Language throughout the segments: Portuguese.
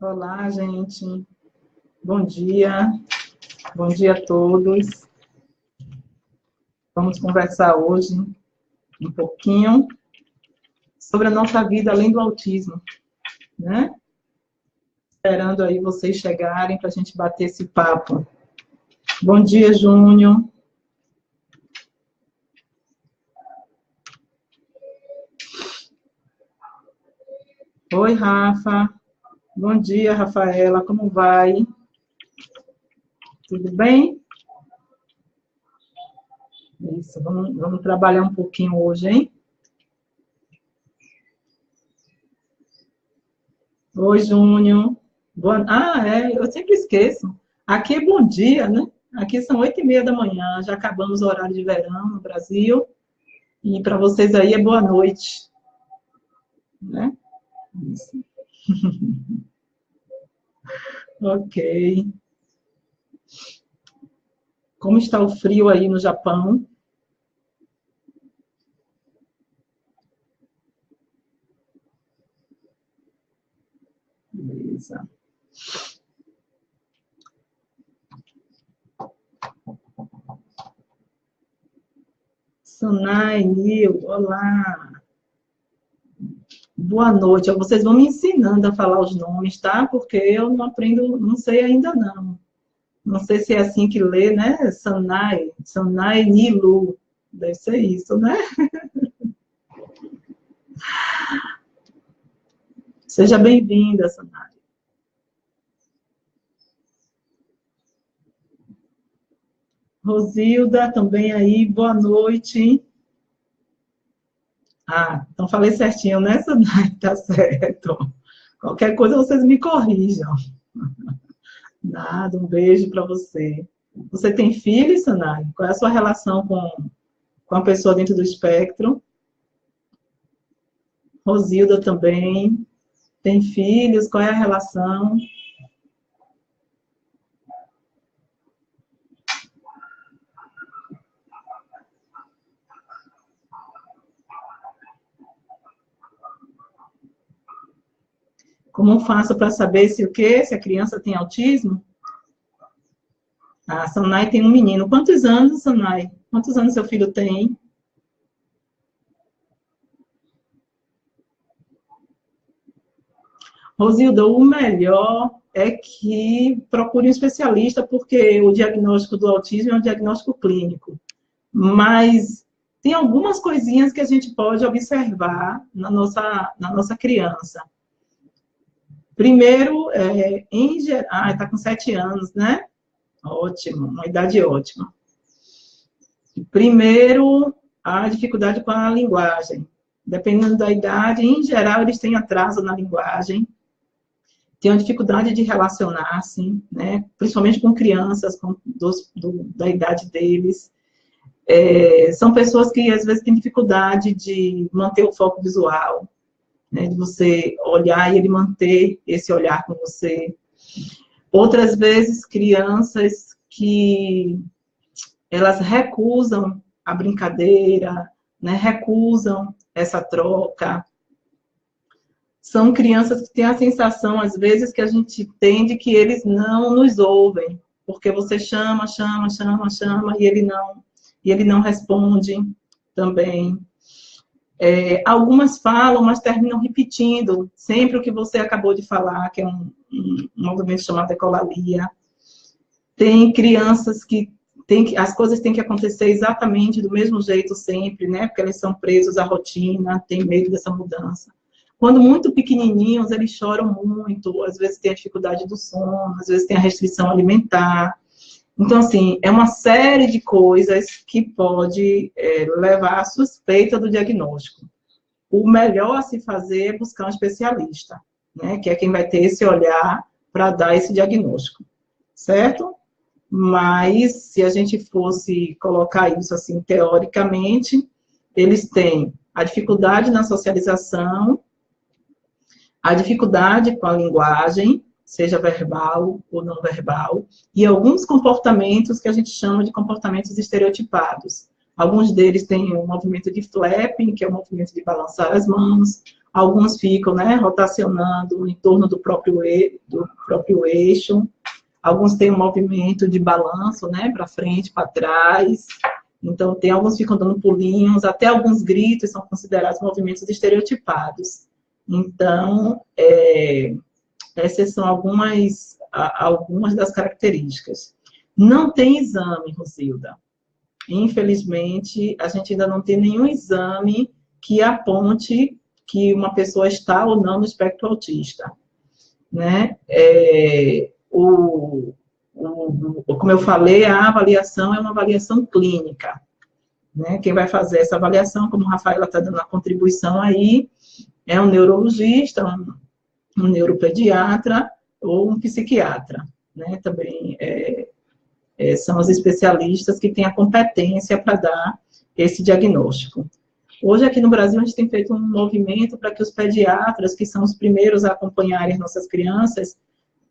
Olá, gente. Bom dia. Bom dia a todos. Vamos conversar hoje um pouquinho sobre a nossa vida além do autismo, né? Esperando aí vocês chegarem para a gente bater esse papo. Bom dia, Júnior. Oi, Rafa. Bom dia, Rafaela. Como vai? Tudo bem? Isso, vamos trabalhar um pouquinho hoje, hein? Oi, Júnior. Eu sempre esqueço. Aqui é bom dia, né? Aqui são 8h30 da manhã, já acabamos o horário de verão no Brasil. E para vocês aí é boa noite, né? Isso. Ok. Como está o frio aí no Japão? Beleza. Sonai, Nil, olá. Boa noite. Vocês vão me ensinando a falar os nomes, tá? Porque eu não aprendo, não sei ainda não. Não sei se é assim que lê, né? Sonai Nilu. Deve ser isso, né? Seja bem-vinda, Sonai. Rosilda, também aí, boa noite. Ah, então falei certinho, né, Sonai? Tá certo. Qualquer coisa vocês me corrijam. Nada, um beijo para você. Você tem filho, Sonai? Qual é a sua relação com a pessoa dentro do espectro? Rosilda também. Tem filhos? Qual é a relação? Como faço para saber se o quê? Se a criança tem autismo? A Sanai tem um menino. Quantos anos, Sanai? Quantos anos seu filho tem? Rosilda, o melhor é que procure um especialista, porque o diagnóstico do autismo é um diagnóstico clínico. Mas tem algumas coisinhas que a gente pode observar na nossa criança. Primeiro, está com 7 anos, né? Ótimo, uma idade ótima. Primeiro, a dificuldade com a linguagem. Dependendo da idade, em geral, eles têm atraso na linguagem, têm uma dificuldade de relacionar-se, né? Principalmente com crianças da idade deles. São pessoas que, às vezes, têm dificuldade de manter o foco visual, né? De você olhar e ele manter esse olhar com você. Outras vezes, crianças que elas recusam a brincadeira, né? Recusam essa troca. São crianças que têm a sensação, às vezes, que a gente entende que eles não nos ouvem, porque você chama, e ele não responde também. Algumas falam, mas terminam repetindo sempre o que você acabou de falar, que é um movimento chamado ecolalia. Tem crianças que as coisas têm que acontecer exatamente do mesmo jeito sempre, né? Porque eles são presos à rotina, têm medo dessa mudança. Quando muito pequenininhos, eles choram muito, às vezes tem a dificuldade do sono, às vezes tem a restrição alimentar. Então, assim, é uma série de coisas que pode levar à suspeita do diagnóstico. O melhor a se fazer é buscar um especialista, né? Que é quem vai ter esse olhar para dar esse diagnóstico, certo? Mas, se a gente fosse colocar isso assim, teoricamente, eles têm a dificuldade na socialização, a dificuldade com a linguagem, seja verbal ou não verbal, e alguns comportamentos que a gente chama de comportamentos estereotipados. Alguns deles têm o movimento de flapping, que é o movimento de balançar as mãos, Alguns ficam, né, rotacionando em torno do próprio eixo. Alguns têm um movimento de balanço, né, para frente, para trás. Então, tem alguns que ficam dando pulinhos, até alguns gritos são considerados movimentos estereotipados. Então, essas são algumas das características. Não tem exame, Rosilda. Infelizmente, a gente ainda não tem nenhum exame que aponte que uma pessoa está ou não no espectro autista, né? Como eu falei, a avaliação é uma avaliação clínica, né? Quem vai fazer essa avaliação, como a Rafaela está dando a contribuição aí, é um neurologista, um neuropediatra ou um psiquiatra, né? Também são os especialistas que têm a competência para dar esse diagnóstico. Hoje, aqui no Brasil, a gente tem feito um movimento para que os pediatras, que são os primeiros a acompanharem as nossas crianças,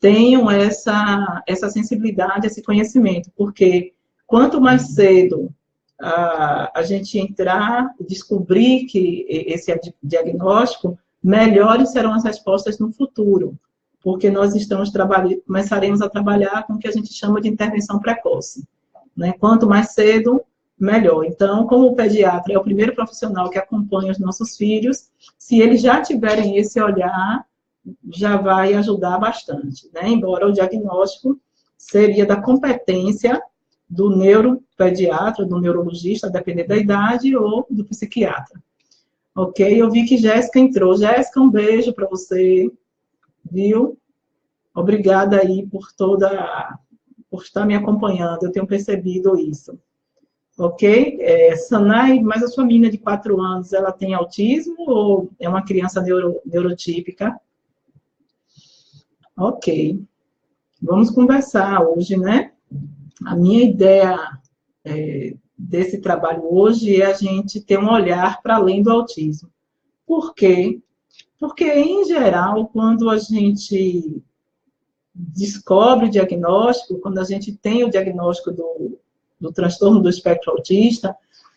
tenham essa sensibilidade, esse conhecimento, porque quanto mais cedo a gente entrar, descobrir que esse diagnóstico, melhores serão as respostas no futuro, porque nós começaremos a trabalhar com o que a gente chama de intervenção precoce, né? Quanto mais cedo, melhor. Então, como o pediatra é o primeiro profissional que acompanha os nossos filhos, se eles já tiverem esse olhar, já vai ajudar bastante, né? Embora o diagnóstico seria da competência do neuropediatra, do neurologista, a depender da idade, ou do psiquiatra. Ok? Eu vi que Jéssica entrou. Jéssica, um beijo para você, viu? Obrigada aí por estar me acompanhando, eu tenho percebido isso. Ok? Sanai, mas a sua menina de 4 anos, ela tem autismo ou é uma criança neurotípica? Ok. Vamos conversar hoje, né? A minha ideia desse trabalho hoje é a gente ter um olhar para além do autismo. Por quê? Porque, em geral, quando a gente descobre o diagnóstico, quando a gente tem o diagnóstico do transtorno do espectro autista,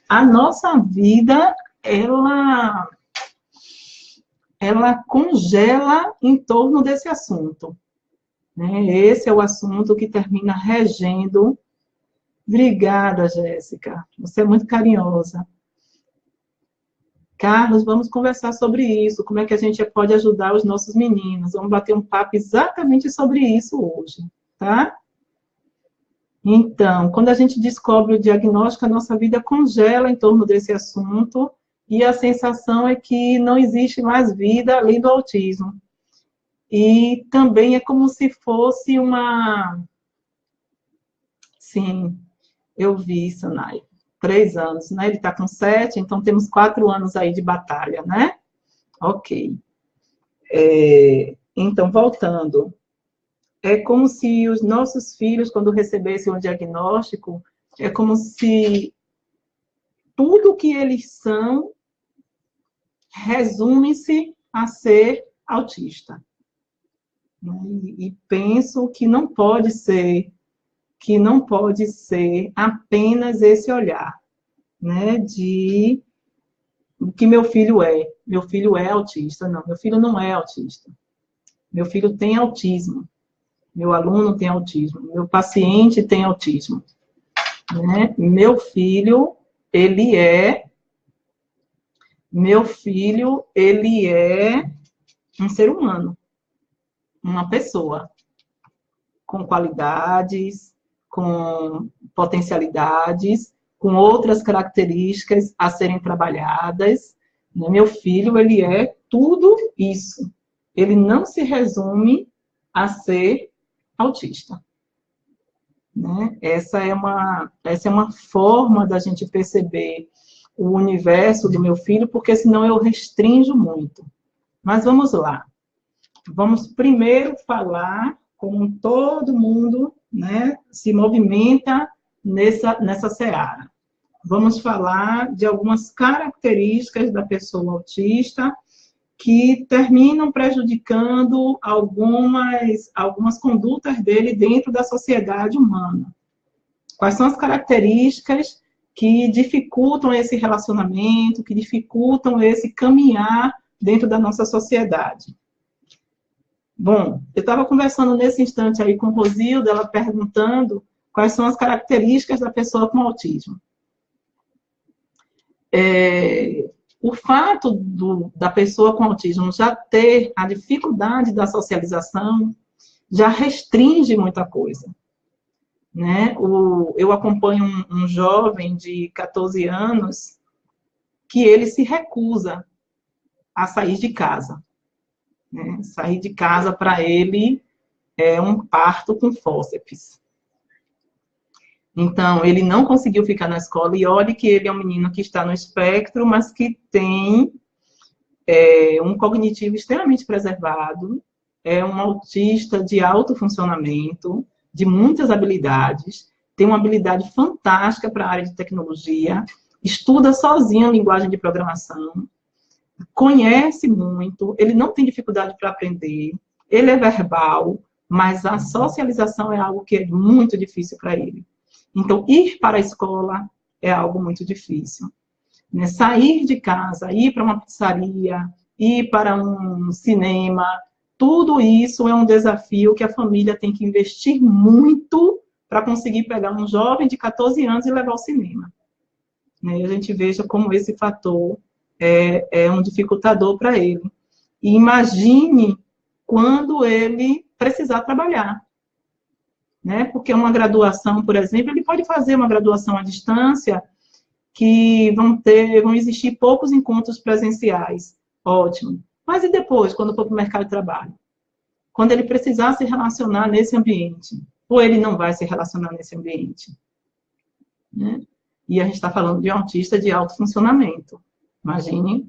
a nossa vida, ela congela em torno desse assunto, né? Esse é o assunto que termina regendo. Obrigada, Jéssica. Você é muito carinhosa. Carlos, vamos conversar sobre isso, como é que a gente pode ajudar os nossos meninos. Vamos bater um papo exatamente sobre isso hoje, tá? Então, quando a gente descobre o diagnóstico, a nossa vida congela em torno desse assunto e a sensação é que não existe mais vida além do autismo. E também é como se fosse uma... Sim, eu vi isso, Nai. 3 anos, né? Ele está com 7, então temos 4 anos aí de batalha, né? Ok. Então, voltando. É como se os nossos filhos, quando recebessem o diagnóstico, é como se tudo que eles são resume-se a ser autista. E penso que não pode ser apenas esse olhar, né, de o que meu filho é. Meu filho é autista. Não, meu filho não é autista. Meu filho tem autismo. Meu aluno tem autismo. Meu paciente tem autismo. Né? Meu filho, ele é um ser humano. Uma pessoa com qualidades, com potencialidades, com outras características a serem trabalhadas. Meu filho, ele é tudo isso. Ele não se resume a ser autista. Né? Essa é uma forma da gente perceber o universo do meu filho, porque senão eu restringo muito. Mas vamos lá. Vamos primeiro falar como todo mundo, né, se movimenta nessa seara. Vamos falar de algumas características da pessoa autista que terminam prejudicando algumas condutas dele dentro da sociedade humana. Quais são as características que dificultam esse relacionamento, que dificultam esse caminhar dentro da nossa sociedade. Bom, eu estava conversando nesse instante aí com Rosilda, ela perguntando quais são as características da pessoa com autismo. O fato da pessoa com autismo já ter a dificuldade da socialização já restringe muita coisa, né? Eu acompanho um jovem de 14 anos que ele se recusa a sair de casa, né? Sair de casa para ele é um parto com fórceps. Então, ele não conseguiu ficar na escola, e olhe que ele é um menino que está no espectro, mas que tem um cognitivo extremamente preservado, é um autista de alto funcionamento, de muitas habilidades, tem uma habilidade fantástica para a área de tecnologia, estuda sozinho a linguagem de programação, conhece muito, ele não tem dificuldade para aprender, ele é verbal, mas a socialização é algo que é muito difícil para ele. Então, ir para a escola é algo muito difícil. Né? Sair de casa, ir para uma pizzaria, ir para um cinema, tudo isso é um desafio que a família tem que investir muito para conseguir pegar um jovem de 14 anos e levar ao cinema. Né? E a gente veja como esse fator é um dificultador para ele. E imagine quando ele precisar trabalhar. Né? Porque uma graduação, por exemplo, ele pode fazer uma graduação à distância, que vão existir poucos encontros presenciais. Ótimo. Mas e depois, quando for para o mercado de trabalho? Quando ele precisar se relacionar nesse ambiente? Ou ele não vai se relacionar nesse ambiente? Né? E a gente está falando de um autista de alto funcionamento. Imagine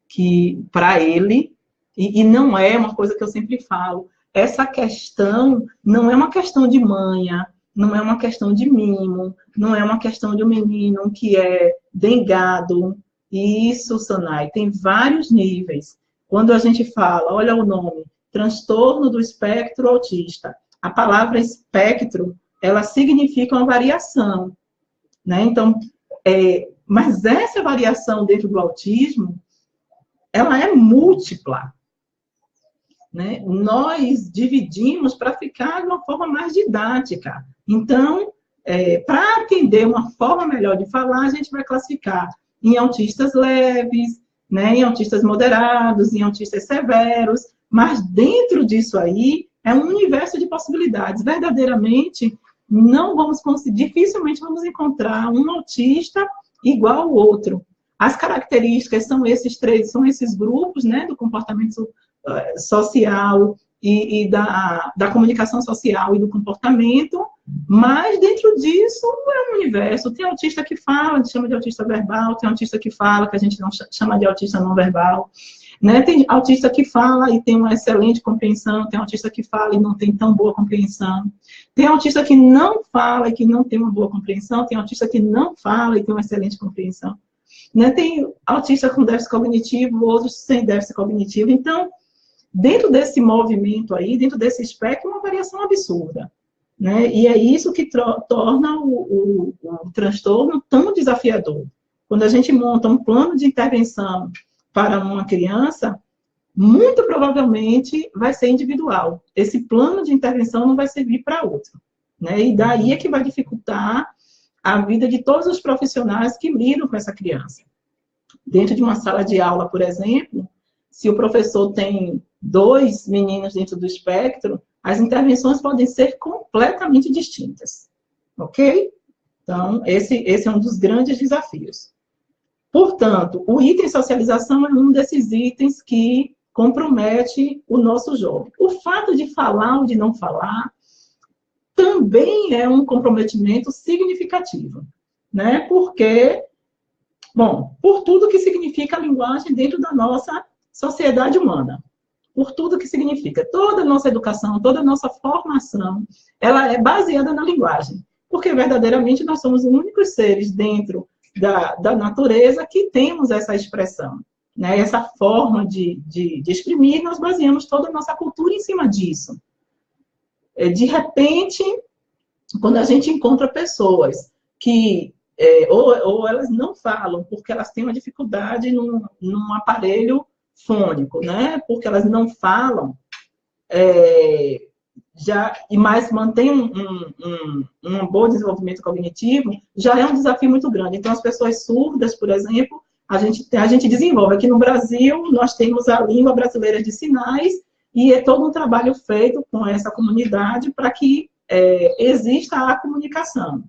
que, para ele, e não é uma coisa que eu sempre falo, essa questão não é uma questão de manha, não é uma questão de mimo, não é uma questão de um menino que é dengado. Isso, Sanai, tem vários níveis. Quando a gente fala, olha o nome, transtorno do espectro autista, a palavra espectro, ela significa uma variação, né? Então, mas essa variação dentro do autismo, ela é múltipla. Né? Nós dividimos para ficar de uma forma mais didática. Então, para atender uma forma melhor de falar, a gente vai classificar em autistas leves, né? Em autistas moderados, em autistas severos, mas dentro disso aí é um universo de possibilidades. Verdadeiramente, não vamos conseguir, dificilmente vamos encontrar um autista igual ao outro. As características são esses grupos, né, do comportamento social e da comunicação social e do comportamento, mas dentro disso é um universo. Tem autista que fala, a gente chama de autista verbal, tem autista que fala, que a gente não chama de autista não verbal, né? Tem autista que fala e tem uma excelente compreensão, tem autista que fala e não tem tão boa compreensão, tem autista que não fala e que não tem uma boa compreensão, tem autista que não fala e tem uma excelente compreensão. Né? Tem autista com déficit cognitivo, outros sem déficit cognitivo. Então, dentro desse movimento aí, dentro desse espectro, uma variação absurda. Né? E é isso que torna o transtorno tão desafiador. Quando a gente monta um plano de intervenção para uma criança, muito provavelmente vai ser individual. Esse plano de intervenção não vai servir para outro. Né? E daí é que vai dificultar a vida de todos os profissionais que lidam com essa criança. Dentro de uma sala de aula, por exemplo, se o professor tem 2 meninos dentro do espectro, as intervenções podem ser completamente distintas. Ok? Então, esse é um dos grandes desafios. Portanto, o item socialização é um desses itens que compromete o nosso jovem. O fato de falar ou de não falar também é um comprometimento significativo, né? Porque, bom, por tudo que significa a linguagem dentro da nossa sociedade humana, por tudo que significa. Toda a nossa educação, toda a nossa formação, ela é baseada na linguagem, porque verdadeiramente nós somos os únicos seres dentro da natureza que temos essa expressão, né? Essa forma de exprimir, nós baseamos toda a nossa cultura em cima disso. De repente, quando a gente encontra pessoas que ou elas não falam porque elas têm uma dificuldade num aparelho fônico, né? Porque elas não falam, mas mantém um bom desenvolvimento cognitivo, já é um desafio muito grande. Então, as pessoas surdas, por exemplo, a gente desenvolve. Aqui no Brasil, nós temos a língua brasileira de sinais, e é todo um trabalho feito com essa comunidade para que exista a comunicação.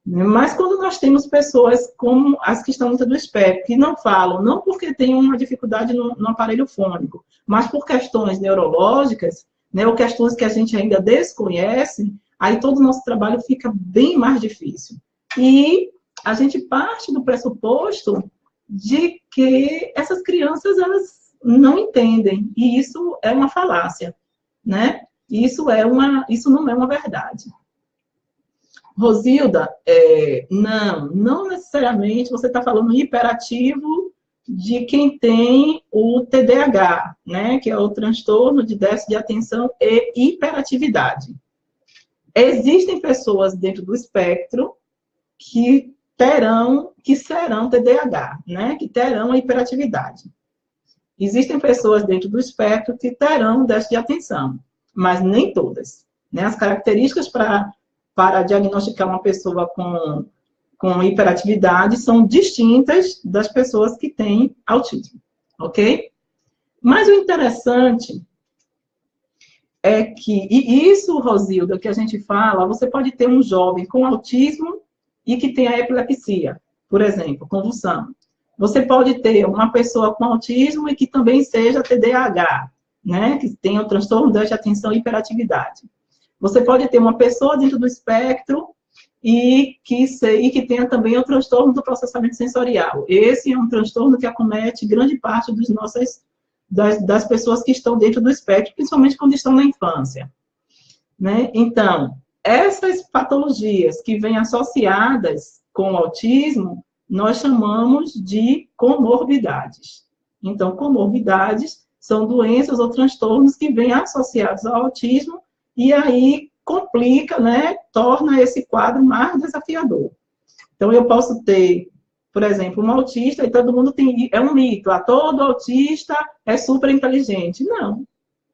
Mas quando nós temos pessoas como as que estão dentro do espectro, que não falam, não porque têm uma dificuldade no aparelho fônico, mas por questões neurológicas, né, ou questões que a gente ainda desconhece, aí todo o nosso trabalho fica bem mais difícil. E a gente parte do pressuposto de que essas crianças, elas não entendem, e isso é uma falácia, né? Isso não é uma verdade. Rosilda, não necessariamente você está falando hiperativo de quem tem o TDAH, né, que é o transtorno de déficit de atenção e hiperatividade. Existem pessoas dentro do espectro que serão TDAH, né, que terão a hiperatividade. Existem pessoas dentro do espectro que terão déficit de atenção, mas nem todas, né? As características para diagnosticar uma pessoa com hiperatividade são distintas das pessoas que têm autismo, ok? Mas o interessante é que, e isso, Rosilda, que a gente fala, você pode ter um jovem com autismo e que tenha epilepsia, por exemplo, convulsão. Você pode ter uma pessoa com autismo e que também seja TDAH, né? Que tenha o transtorno de atenção e hiperatividade. Você pode ter uma pessoa dentro do espectro e que tenha também o transtorno do processamento sensorial. Esse é um transtorno que acomete grande parte das pessoas que estão dentro do espectro, principalmente quando estão na infância, né? Então, essas patologias que vêm associadas com o autismo, nós chamamos de comorbidades. Então, comorbidades são doenças ou transtornos que vêm associados ao autismo e aí complica, né, torna esse quadro mais desafiador. Então, eu posso ter, por exemplo, um autista e todo mundo é um mito, todo autista é super inteligente. Não,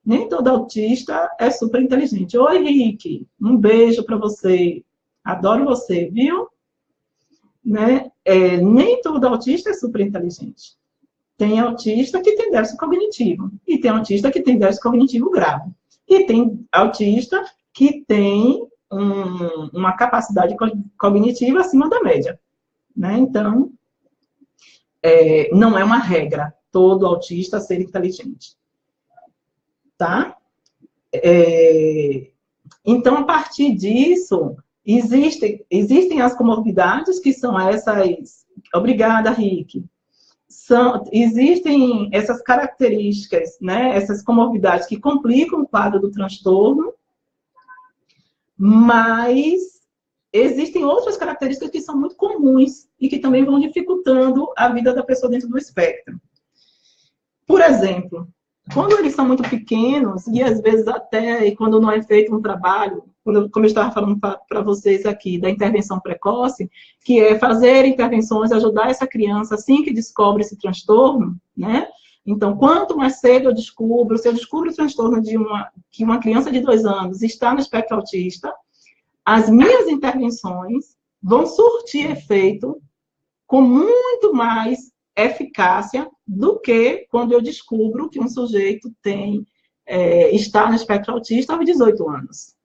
nem todo autista é super inteligente. Oi, Rick, um beijo para você, adoro você, viu? Né? Nem todo autista é super inteligente. Tem autista que tem déficit cognitivo, e tem autista que tem déficit cognitivo grave. E tem autista que tem uma capacidade cognitiva acima da média, né? Então, não é uma regra todo autista ser inteligente, tá? Então, a partir disso, existem as comorbidades, que são essas... Obrigada, Rick. Existem essas características, né, essas comorbidades que complicam o quadro do transtorno, mas existem outras características que são muito comuns e que também vão dificultando a vida da pessoa dentro do espectro. Por exemplo, quando eles são muito pequenos, e às vezes até quando não é feito um trabalho, como eu estava falando para vocês aqui, da intervenção precoce, que é fazer intervenções, ajudar essa criança assim que descobre esse transtorno, né? Então, quanto mais cedo eu descubro, se eu descubro o transtorno que uma criança de 2 anos está no espectro autista, as minhas intervenções vão surtir efeito com muito mais eficácia do que quando eu descubro que um sujeito está no espectro autista aos 18 anos.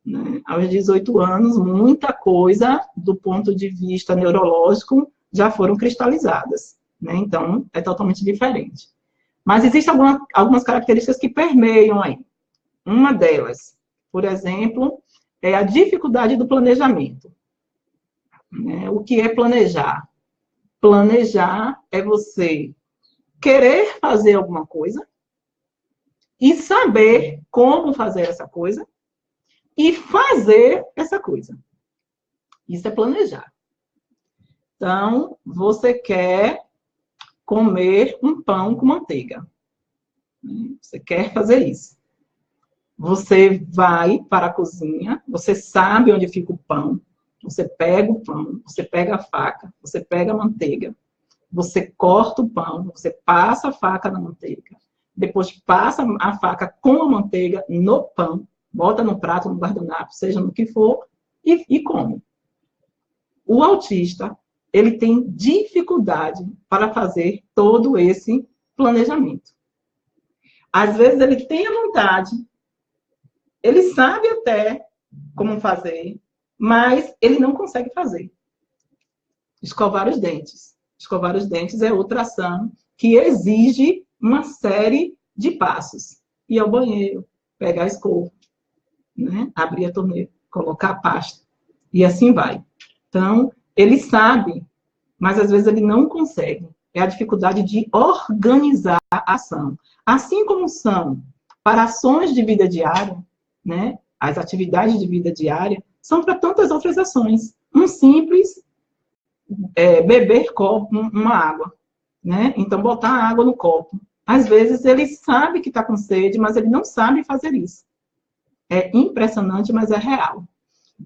Né? Aos 18 anos, muita coisa, do ponto de vista neurológico, já foram cristalizadas. Né? Então, é totalmente diferente. Mas existem algumas características que permeiam aí. Uma delas, por exemplo, é a dificuldade do planejamento. Né? O que é planejar? Planejar é você querer fazer alguma coisa e saber como fazer essa coisa e fazer essa coisa. Isso é planejar. Então, você quer comer um pão com manteiga. Você quer fazer isso. Você vai para a cozinha, você sabe onde fica o pão, você pega o pão, você pega a faca, você pega a manteiga, Você corta o pão, você passa a faca na manteiga, depois passa a faca com a manteiga no pão, bota no prato, no guardanapo, seja no que for, e come. O autista, ele tem dificuldade para fazer todo esse planejamento. Às vezes ele tem a vontade, ele sabe até como fazer, mas ele não consegue fazer. Escovar os dentes. Escovar os dentes é outra ação que exige uma série de passos. Ir ao banheiro, pegar a escova, né? Abrir a torneira, colocar a pasta, e assim vai. Então, ele sabe, mas às vezes ele não consegue. É a dificuldade de organizar a ação. Assim como são para ações de vida diária, né? As atividades de vida diária são para tantas outras ações. Um simples beber uma água, né? Então, botar água no copo. Às vezes, ele sabe que está com sede, mas ele não sabe fazer isso. É impressionante, mas é real.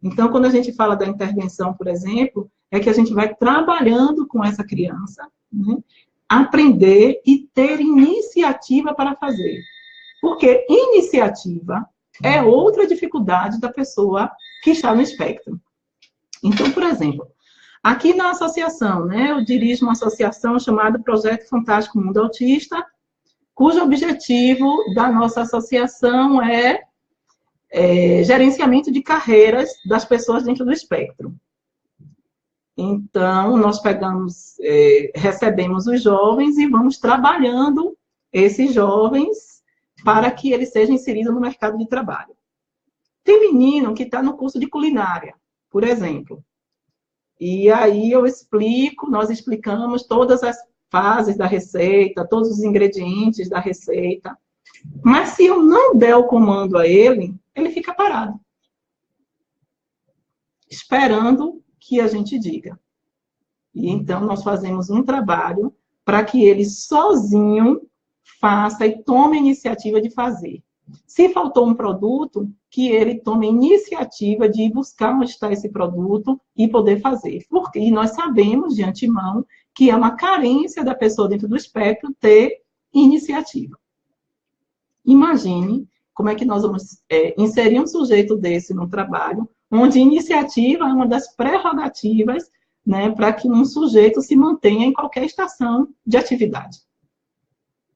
Então, quando a gente fala da intervenção, por exemplo, é que a gente vai trabalhando com essa criança, né? Aprender e ter iniciativa para fazer. Porque iniciativa é outra dificuldade da pessoa que está no espectro. Então, por exemplo, aqui na associação, né, eu dirijo uma associação chamada Projeto Fantástico Mundo Autista, cujo objetivo da nossa associação é gerenciamento de carreiras das pessoas dentro do espectro. Então, nós recebemos os jovens e vamos trabalhando esses jovens para que eles sejam inseridos no mercado de trabalho. Tem menino que está no curso de culinária, por exemplo. E aí nós explicamos todas as fases da receita, todos os ingredientes da receita. Mas se eu não der o comando a ele, ele fica parado, esperando que a gente diga. E então nós fazemos um trabalho para que ele sozinho faça e tome a iniciativa de fazer. Se faltou um produto, que ele tome a iniciativa de ir buscar onde está esse produto e poder fazer. Porque nós sabemos de antemão que é uma carência da pessoa dentro do espectro ter iniciativa. Imagine como é que nós vamos inserir um sujeito desse no trabalho, onde iniciativa é uma das prerrogativas, né, para que um sujeito se mantenha em qualquer estação de atividade.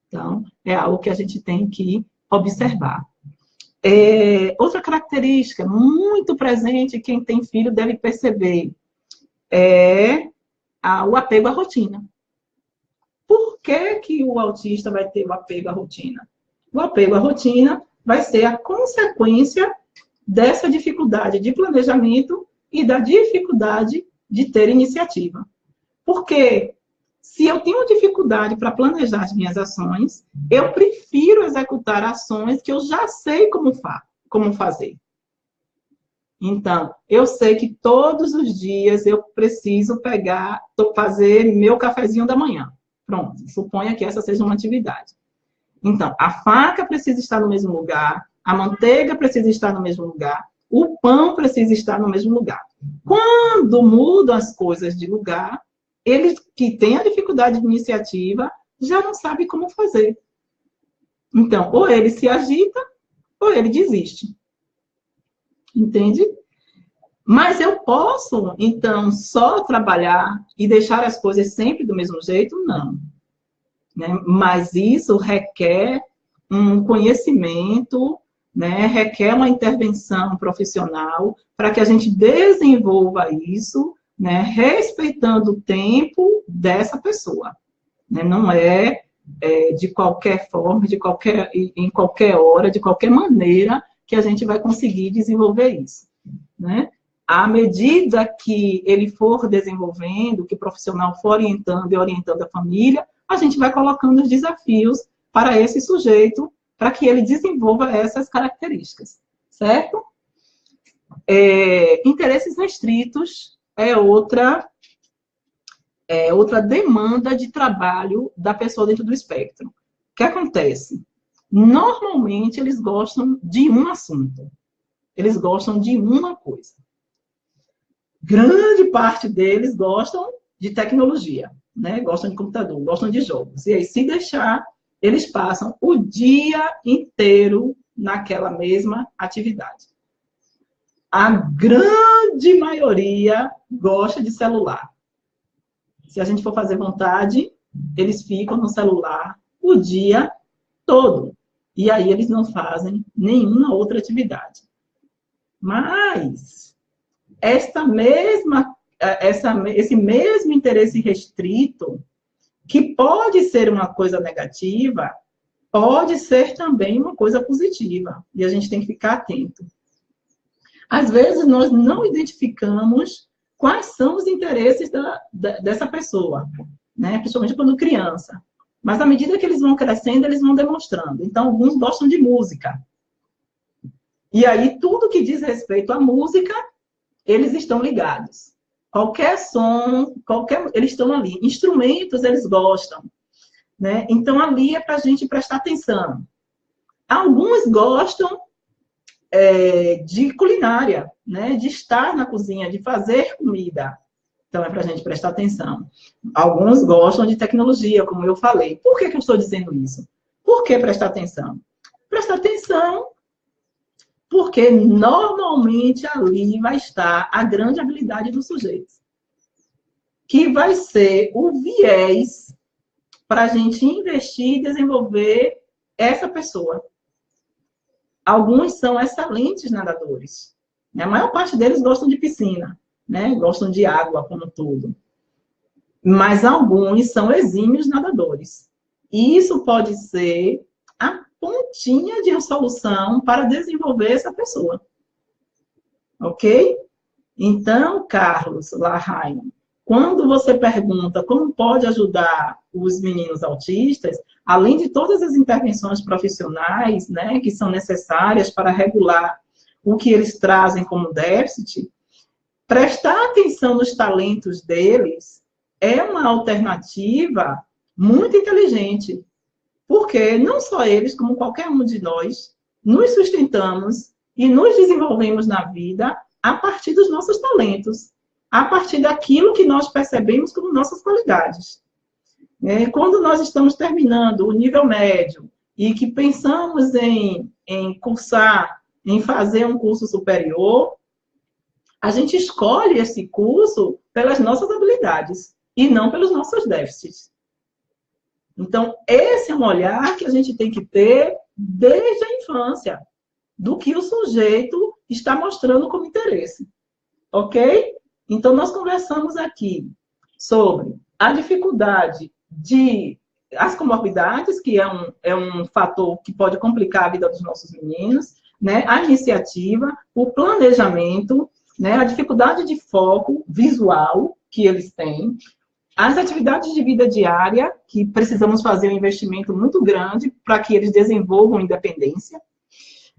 Então, é algo que a gente tem que observar. Outra característica muito presente, quem tem filho deve perceber, é o apego à rotina. Por que que o autista vai ter o apego à rotina? O apego à rotina vai ser a consequência dessa dificuldade de planejamento e da dificuldade de ter iniciativa. Porque se eu tenho dificuldade para planejar as minhas ações, eu prefiro executar ações que eu já sei como fazer. Então, eu sei que todos os dias eu preciso fazer meu cafezinho da manhã. Pronto, suponha que essa seja uma atividade. Então, a faca precisa estar no mesmo lugar, a manteiga precisa estar no mesmo lugar, o pão precisa estar no mesmo lugar. Quando mudam as coisas de lugar, ele que tem a dificuldade de iniciativa já não sabe como fazer. Então, ou ele se agita, ou ele desiste. Entende? Mas eu posso, então, só trabalhar e deixar as coisas sempre do mesmo jeito? Não. Né? Mas isso requer um conhecimento, né? Requer uma intervenção profissional para que a gente desenvolva isso, né? Respeitando o tempo dessa pessoa. Né? Não de qualquer forma, em qualquer hora, de qualquer maneira que a gente vai conseguir desenvolver isso. Né? À medida que ele for desenvolvendo, que o profissional for orientando e orientando a família, a gente vai colocando os desafios para esse sujeito, para que ele desenvolva essas características, certo? Interesses restritos é outra demanda de trabalho da pessoa dentro do espectro. O que acontece? Normalmente, eles gostam de um assunto. Eles gostam de uma coisa. Grande parte deles gostam de tecnologia. né? Gostam de computador, gostam de jogos. E aí, se deixar, eles passam o dia inteiro naquela mesma atividade. A grande maioria gosta de celular. Se a gente for fazer vontade, eles ficam no celular o dia todo. E aí eles não fazem nenhuma outra atividade. Mas esse mesmo interesse restrito, que pode ser uma coisa negativa, pode ser também uma coisa positiva. E a gente tem que ficar atento. Às vezes, nós não identificamos quais são os interesses dessa pessoa, né? Principalmente quando criança. Mas, à medida que eles vão crescendo, eles vão demonstrando. Então, alguns gostam de música. E aí, tudo que diz respeito à música, eles estão ligados. Qualquer som, eles estão ali. Instrumentos, eles gostam, né? Então, ali é para a gente prestar atenção. Alguns gostam de culinária, né? De estar na cozinha, de fazer comida. Então, é para a gente prestar atenção. Alguns gostam de tecnologia, como eu falei. Por que eu estou dizendo isso? Por que prestar atenção? Prestar atenção porque, normalmente, ali vai estar a grande habilidade do sujeito. Que vai ser o viés para a gente investir e desenvolver essa pessoa. Alguns são excelentes nadadores. A maior parte deles gostam de piscina, né? Gostam de água como tudo. Mas alguns são exímios nadadores. E isso pode ser a pontinha de uma solução para desenvolver essa pessoa. Ok? Então, Carlos Larrain, quando você pergunta como pode ajudar os meninos autistas, além de todas as intervenções profissionais, né, que são necessárias para regular o que eles trazem como déficit, prestar atenção nos talentos deles é uma alternativa muito inteligente, porque não só eles, como qualquer um de nós, nos sustentamos e nos desenvolvemos na vida a partir dos nossos talentos, a partir daquilo que nós percebemos como nossas qualidades. Quando nós estamos terminando o nível médio e que pensamos em cursar, em fazer um curso superior, a gente escolhe esse curso pelas nossas habilidades e não pelos nossos déficits. Então, esse é um olhar que a gente tem que ter desde a infância, do que o sujeito está mostrando como interesse. Ok? Então, nós conversamos aqui sobre a dificuldade as comorbidades, que é um fator que pode complicar a vida dos nossos meninos, né? A iniciativa, o planejamento, né? A dificuldade de foco visual que eles têm, as atividades de vida diária, que precisamos fazer um investimento muito grande para que eles desenvolvam independência.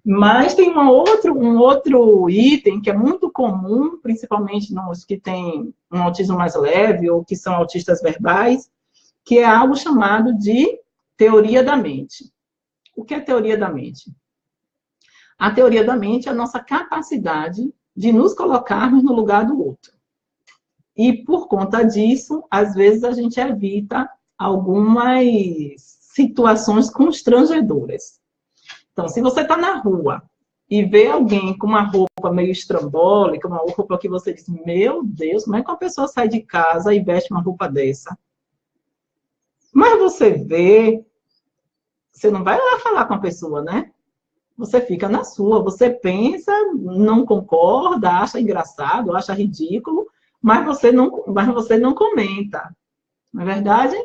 Mas tem um outro item que é muito comum, principalmente nos que têm um autismo mais leve ou que são autistas verbais, que é algo chamado de teoria da mente. O que é teoria da mente? A teoria da mente é a nossa capacidade de nos colocarmos no lugar do outro. E, por conta disso, às vezes a gente evita algumas situações constrangedoras. Então, se você está na rua e vê alguém com uma roupa meio estrambólica, uma roupa que você diz, meu Deus, como é que uma pessoa sai de casa e veste uma roupa dessa? Mas você vê, você não vai lá falar com a pessoa, né? Você fica na sua, você pensa, não concorda, acha engraçado, acha ridículo, mas você não comenta. Não é verdade?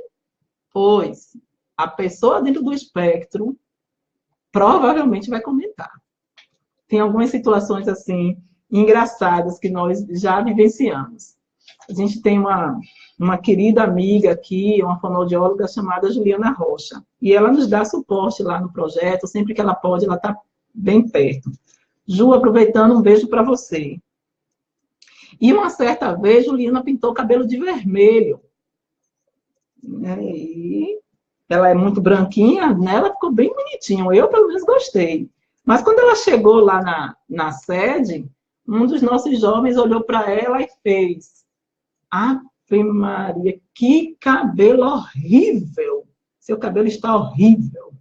Pois a pessoa dentro do espectro provavelmente vai comentar. Tem algumas situações assim engraçadas que nós já vivenciamos. A gente tem uma querida amiga aqui, uma fonoaudióloga chamada Juliana Rocha, e ela nos dá suporte lá no projeto, sempre que ela pode, ela está bem perto. Ju, aproveitando, um beijo para você. E uma certa vez, Juliana pintou o cabelo de vermelho. E ela é muito branquinha, né? Ela ficou bem bonitinha. Eu, pelo menos, gostei. Mas quando ela chegou lá na sede, um dos nossos jovens olhou para ela e fez: ah, Maria, que cabelo horrível. Seu cabelo está horrível.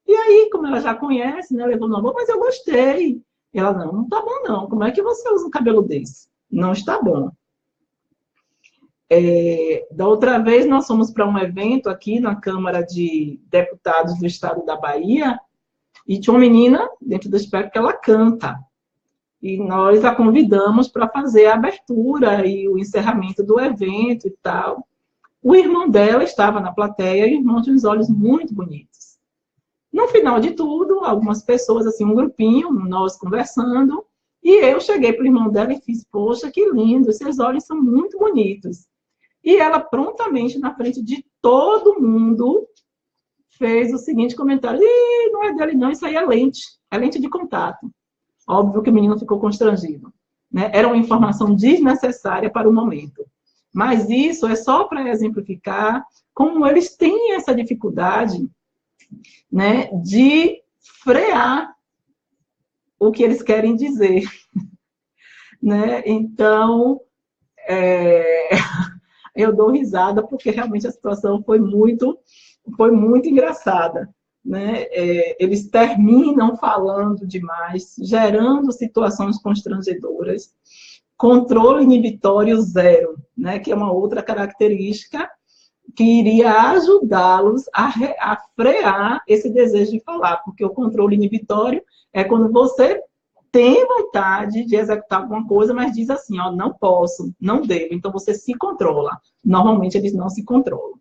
E aí, como ela já conhece, né, levou no amor, mas eu gostei. E ela, não, não tá bom não. Como é que você usa um cabelo desse? Não está bom. Da outra vez, nós fomos para um evento aqui na Câmara de Deputados do Estado da Bahia, e tinha uma menina dentro do espectro que ela canta. E nós a convidamos para fazer a abertura e o encerramento do evento e tal. O irmão dela estava na plateia e o irmão tinha uns olhos muito bonitos. No final de tudo, algumas pessoas, assim, um grupinho, nós conversando, e eu cheguei para o irmão dela e fiz, poxa, que lindo, seus olhos são muito bonitos. E ela prontamente, na frente de todo mundo, fez o seguinte comentário, não é dele não, isso aí é lente de contato. Óbvio que o menino ficou constrangido, né? Era uma informação desnecessária para o momento. Mas isso é só para exemplificar como eles têm essa dificuldade, né, de frear o que eles querem dizer. Né? Então, eu dou risada porque realmente a situação foi muito engraçada. Né? Eles terminam falando demais, gerando situações constrangedoras, controle inibitório zero, né? Que é uma outra característica que iria ajudá-los a frear esse desejo de falar, porque o controle inibitório é quando você tem vontade de executar alguma coisa, mas diz assim, ó, não posso, não devo, então você se controla. Normalmente eles não se controlam.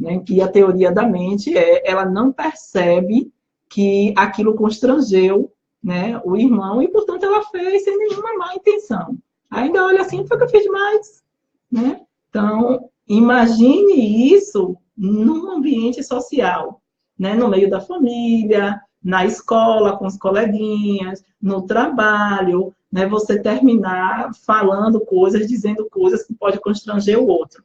Né? E a teoria da mente ela não percebe que aquilo constrangeu, né, o irmão e, portanto, ela fez sem nenhuma má intenção. Ainda olha assim, foi o que eu fiz demais. Né? Então, imagine isso num ambiente social, né? No meio da família, na escola, com os coleguinhas, no trabalho, né? Você terminar falando coisas, dizendo coisas que pode constranger o outro.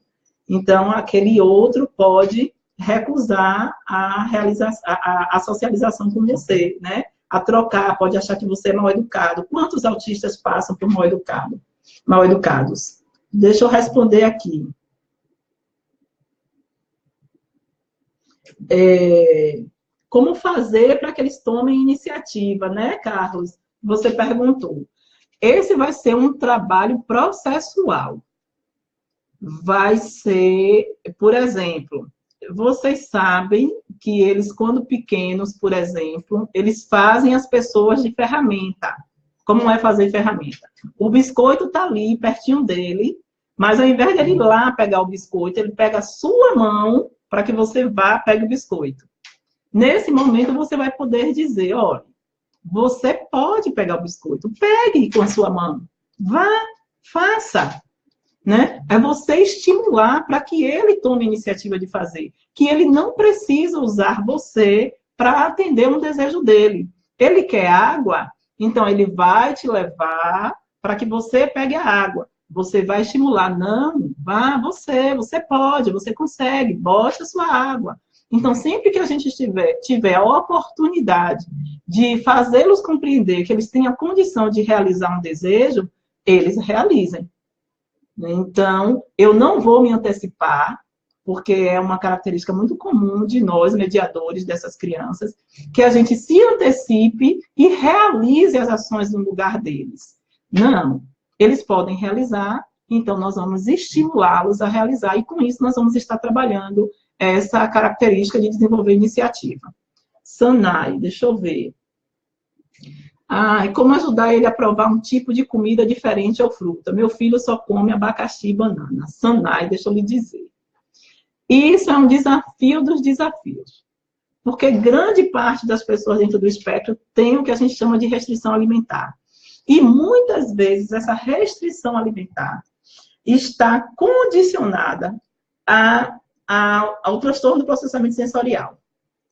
Então, aquele outro pode recusar a socialização com você, né? A trocar, pode achar que você é mal educado. Quantos autistas passam por mal educados? Deixa eu responder aqui. Como fazer para que eles tomem iniciativa, né, Carlos? Você perguntou. Esse vai ser um trabalho processual. Vai ser, por exemplo, vocês sabem que eles, quando pequenos, por exemplo, eles fazem as pessoas de ferramenta. Como é fazer ferramenta? O biscoito está ali, pertinho dele, mas ao invés de ele ir lá pegar o biscoito, ele pega a sua mão para que você vá, pegue o biscoito. Nesse momento, você vai poder dizer, olha, você pode pegar o biscoito, pegue com a sua mão, vá, faça. Né? É você estimular para que ele tome a iniciativa de fazer, que ele não precisa usar você para atender um desejo dele. Ele quer água, então ele vai te levar para que você pegue a água. Você vai estimular, não, vá você pode, você consegue, bote a sua água. Então, sempre que a gente tiver a oportunidade de fazê-los compreender que eles têm a condição de realizar um desejo, eles realizem. Então, eu não vou me antecipar, porque é uma característica muito comum de nós, mediadores dessas crianças, que a gente se antecipe e realize as ações no lugar deles. Não, eles podem realizar, então nós vamos estimulá-los a realizar, e com isso nós vamos estar trabalhando essa característica de desenvolver iniciativa. Sanai, deixa eu ver. E como ajudar ele a provar um tipo de comida diferente ou fruta? Meu filho só come abacaxi e banana. Sanai, deixa eu lhe dizer. Isso é um desafio dos desafios. Porque grande parte das pessoas dentro do espectro tem o que a gente chama de restrição alimentar. E muitas vezes essa restrição alimentar está condicionada ao transtorno do processamento sensorial.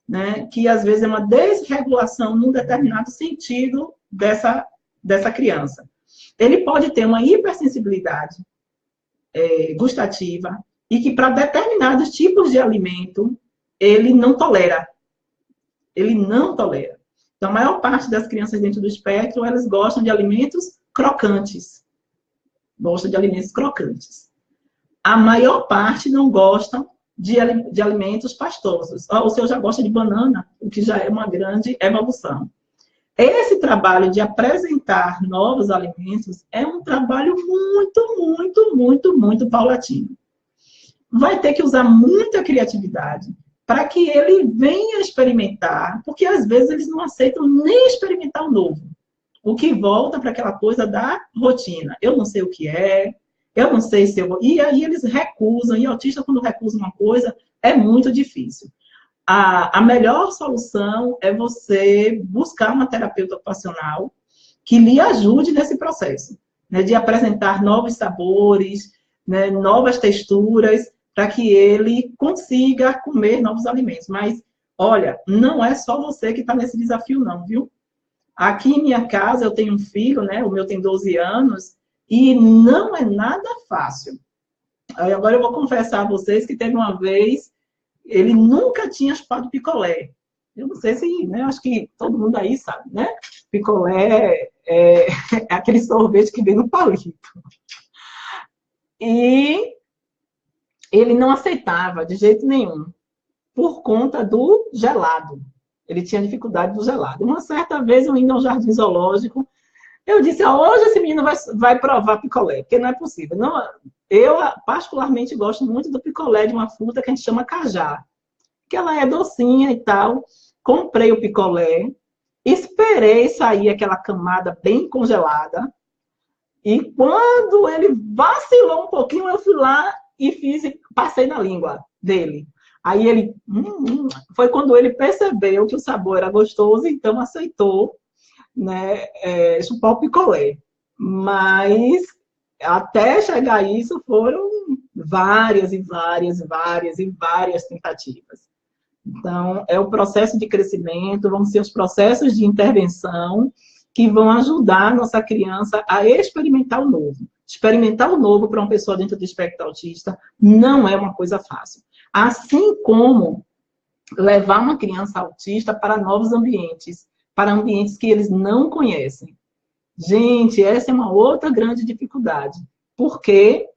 Né, que às vezes é uma desregulação num determinado sentido dessa criança. Ele pode ter uma hipersensibilidade gustativa e que para determinados tipos de alimento ele não tolera. Ele não tolera. Então, a maior parte das crianças dentro do espectro, elas gostam de alimentos crocantes. Gostam de alimentos crocantes. a maior parte não gostam de alimentos pastosos. Ou seja, já gosta de banana, o que já é uma grande evolução. Esse trabalho de apresentar novos alimentos é um trabalho muito paulatino. Vai ter que usar muita criatividade para que ele venha experimentar, porque às vezes eles não aceitam nem experimentar o novo. O que volta para aquela coisa da rotina. Eu não sei o que é, eu não sei se eu vou... E aí eles recusam, e autista, quando recusa uma coisa, é muito difícil. A melhor solução é você buscar uma terapeuta ocupacional que lhe ajude nesse processo, né, de apresentar novos sabores, né, novas texturas, para que ele consiga comer novos alimentos. Mas, olha, não é só você que está nesse desafio, não, viu? Aqui em minha casa, eu tenho um filho, né, o meu tem 12 anos, e não é nada fácil. Aí, agora eu vou confessar a vocês que teve uma vez, ele nunca tinha chupado picolé. Eu não sei se, né, acho que todo mundo aí sabe, né? Picolé é aquele sorvete que vem no palito. E ele não aceitava de jeito nenhum, por conta do gelado. Ele tinha dificuldade do gelado. Uma certa vez, eu indo ao jardim zoológico, eu disse, hoje esse menino vai provar picolé, porque não é possível. Não, eu, particularmente, gosto muito do picolé de uma fruta que a gente chama cajá, que ela é docinha e tal. Comprei o picolé, esperei sair aquela camada bem congelada, e quando ele vacilou um pouquinho, eu fui lá e passei na língua dele. Aí ele, foi quando ele percebeu que o sabor era gostoso, então aceitou, né, chupar o picolé. Mas até chegar a isso foram várias tentativas. Então, é o processo de crescimento, vão ser os processos de intervenção que vão ajudar a nossa criança a experimentar o novo. Experimentar o novo para uma pessoa dentro do espectro autista não é uma coisa fácil. Assim como levar uma criança autista para novos ambientes, para ambientes que eles não conhecem. Gente, essa é uma outra grande dificuldade, porque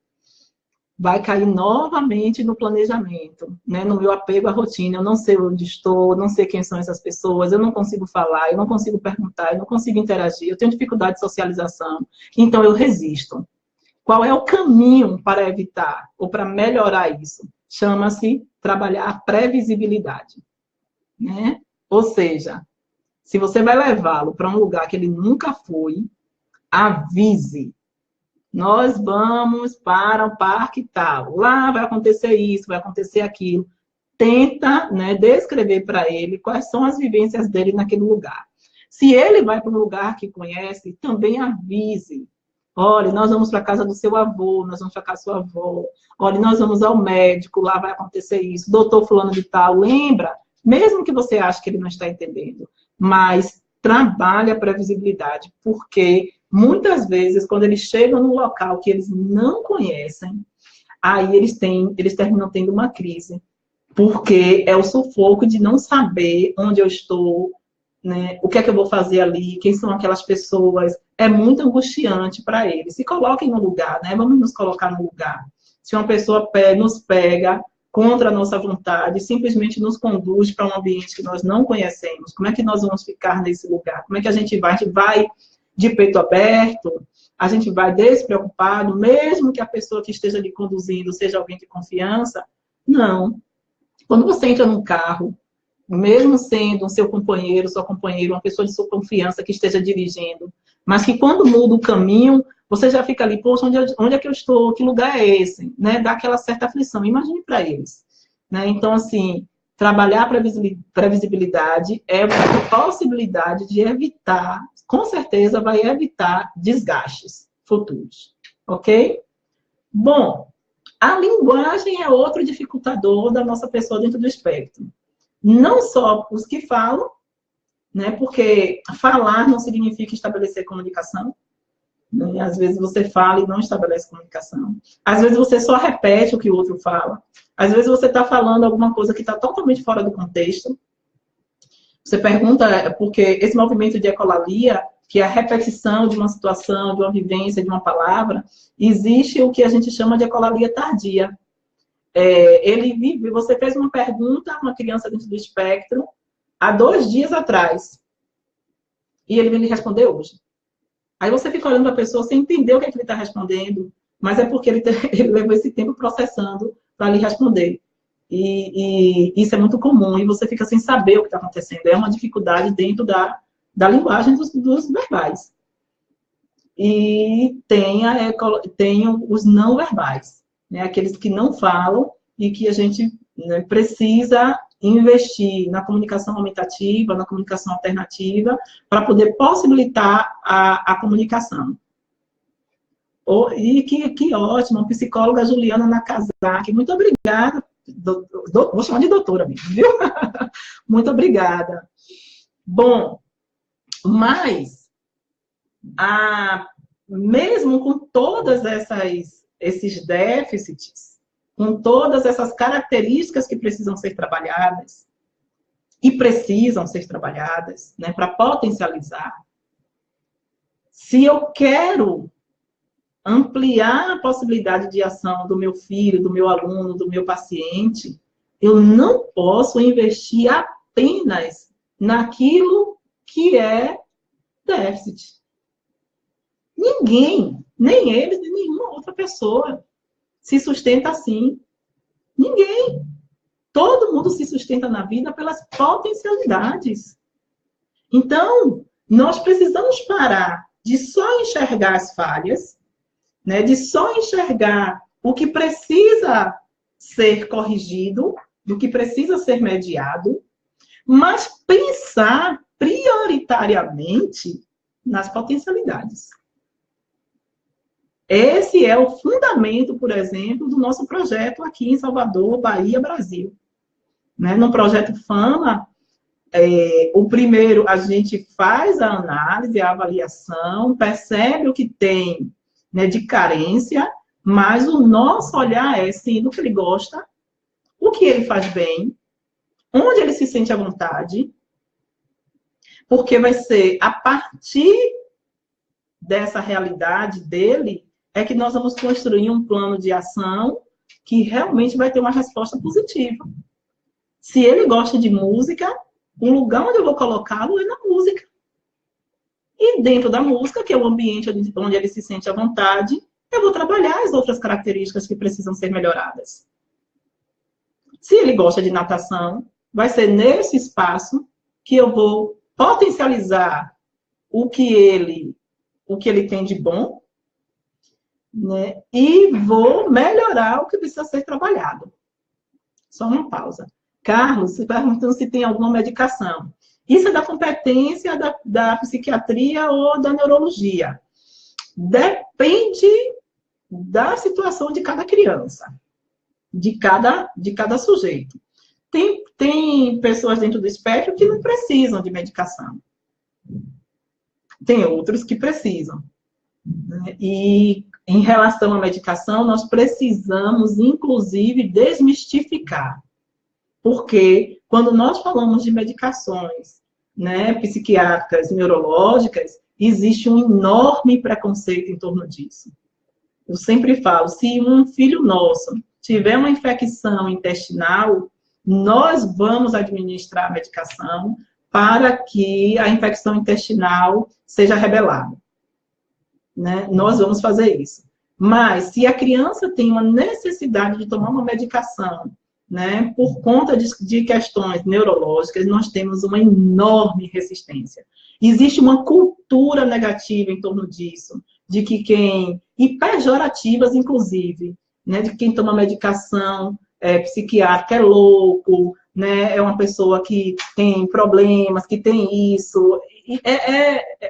vai cair novamente no planejamento, né? No meu apego à rotina. Eu não sei onde estou, não sei quem são essas pessoas, eu não consigo falar, eu não consigo perguntar, eu não consigo interagir, eu tenho dificuldade de socialização, então eu resisto. Qual é o caminho para evitar ou para melhorar isso? Chama-se trabalhar a previsibilidade, né? Ou seja, se você vai levá-lo para um lugar que ele nunca foi, avise. Nós vamos para o parque tal. Lá vai acontecer isso, vai acontecer aquilo. Tenta, né, descrever para ele quais são as vivências dele naquele lugar. Se ele vai para um lugar que conhece, também avise. Olha, nós vamos para a casa do seu avô, nós vamos para a casa da sua avó. Olha, nós vamos ao médico, lá vai acontecer isso. Doutor fulano de tal, lembra? Mesmo que você ache que ele não está entendendo. Mas trabalhe a previsibilidade, porque muitas vezes, quando eles chegam num local que eles não conhecem, aí eles terminam tendo uma crise. Porque é o sufoco de não saber onde eu estou, né? O que é que eu vou fazer ali, quem são aquelas pessoas. É muito angustiante para eles. Se coloquem no lugar, né? Vamos nos colocar no lugar. Se uma pessoa nos pega contra a nossa vontade, simplesmente nos conduz para um ambiente que nós não conhecemos, como é que nós vamos ficar nesse lugar? Como é que a gente vai? A gente vai de peito aberto? A gente vai despreocupado, mesmo que a pessoa que esteja lhe conduzindo seja alguém de confiança? Não. Quando você entra num carro, mesmo sendo um seu companheiro, sua companheira, uma pessoa de sua confiança que esteja dirigindo, mas que quando muda o caminho, você já fica ali, poxa, onde é que eu estou? Que lugar é esse? Né? Dá aquela certa aflição. Imagine para eles. Né? Então, assim, trabalhar a previsibilidade é uma possibilidade de evitar, com certeza vai evitar desgastes futuros. Ok? Bom, a linguagem é outro dificultador da nossa pessoa dentro do espectro. Não só os que falam, né? Porque falar não significa estabelecer comunicação. Né? Às vezes você fala e não estabelece comunicação. Às vezes você só repete o que o outro fala. Às vezes você está falando alguma coisa que está totalmente fora do contexto. Você pergunta, porque esse movimento de ecolalia que é a repetição de uma situação, de uma vivência, de uma palavra, existe o que a gente chama de ecolalia tardia. Você fez uma pergunta a uma criança dentro do espectro há 2 dias atrás, e ele vem lhe responder hoje. Aí você fica olhando para a pessoa sem entender o que, é que ele está respondendo, mas é porque ele levou esse tempo processando para lhe responder. E isso é muito comum, e você fica sem saber o que está acontecendo. É uma dificuldade dentro da linguagem dos verbais. E tem os não verbais, né? Aqueles que não falam e que a gente, né, precisa investir na comunicação aumentativa, na comunicação alternativa, para poder possibilitar a comunicação. E que ótimo, psicóloga Juliana Nakazaki, muito obrigada. Vou chamar de doutora mesmo, viu? Muito obrigada. Bom, mas, mesmo com todas esses déficits, com todas essas características que precisam ser trabalhadas, né, para potencializar, se eu quero ampliar a possibilidade de ação do meu filho, do meu aluno, do meu paciente, eu não posso investir apenas naquilo que é déficit. Ninguém, nem eles, nem nenhuma outra pessoa se sustenta assim. Ninguém. Todo mundo se sustenta na vida pelas potencialidades. Então, nós precisamos parar de só enxergar as falhas, né, de só enxergar o que precisa ser corrigido, do que precisa ser mediado, mas pensar prioritariamente nas potencialidades. Esse é o fundamento, por exemplo, do nosso projeto aqui em Salvador, Bahia, Brasil. Né? No projeto FAMA, o primeiro, a gente faz a análise, a avaliação, percebe o que tem, né, de carência, mas o nosso olhar é, sim, do que ele gosta, o que ele faz bem, onde ele se sente à vontade, porque vai ser a partir dessa realidade dele é que nós vamos construir um plano de ação que realmente vai ter uma resposta positiva. Se ele gosta de música, o lugar onde eu vou colocá-lo é na música. E dentro da música, que é o ambiente onde ele se sente à vontade, eu vou trabalhar as outras características que precisam ser melhoradas. Se ele gosta de natação, vai ser nesse espaço que eu vou potencializar o que ele tem de bom, né? E vou melhorar o que precisa ser trabalhado. Só uma pausa. Carlos, você perguntando se tem alguma medicação. Isso é da competência da psiquiatria ou da neurologia. Depende da situação de cada criança, de cada sujeito. Tem pessoas dentro do espectro que não precisam de medicação. Tem outros que precisam. E em relação à medicação, nós precisamos, inclusive, desmistificar. Porque quando nós falamos de medicações, né, psiquiátricas, neurológicas, existe um enorme preconceito em torno disso. Eu sempre falo, se um filho nosso tiver uma infecção intestinal, nós vamos administrar a medicação para que a infecção intestinal seja rebelada. Né? Nós vamos fazer isso. Mas, se a criança tem uma necessidade de tomar uma medicação, né, por conta de questões neurológicas, nós temos uma enorme resistência. Existe uma cultura negativa em torno disso, de que e pejorativas, inclusive, né, de quem toma medicação psiquiátrica é louco, né, é uma pessoa que tem problemas, que tem isso.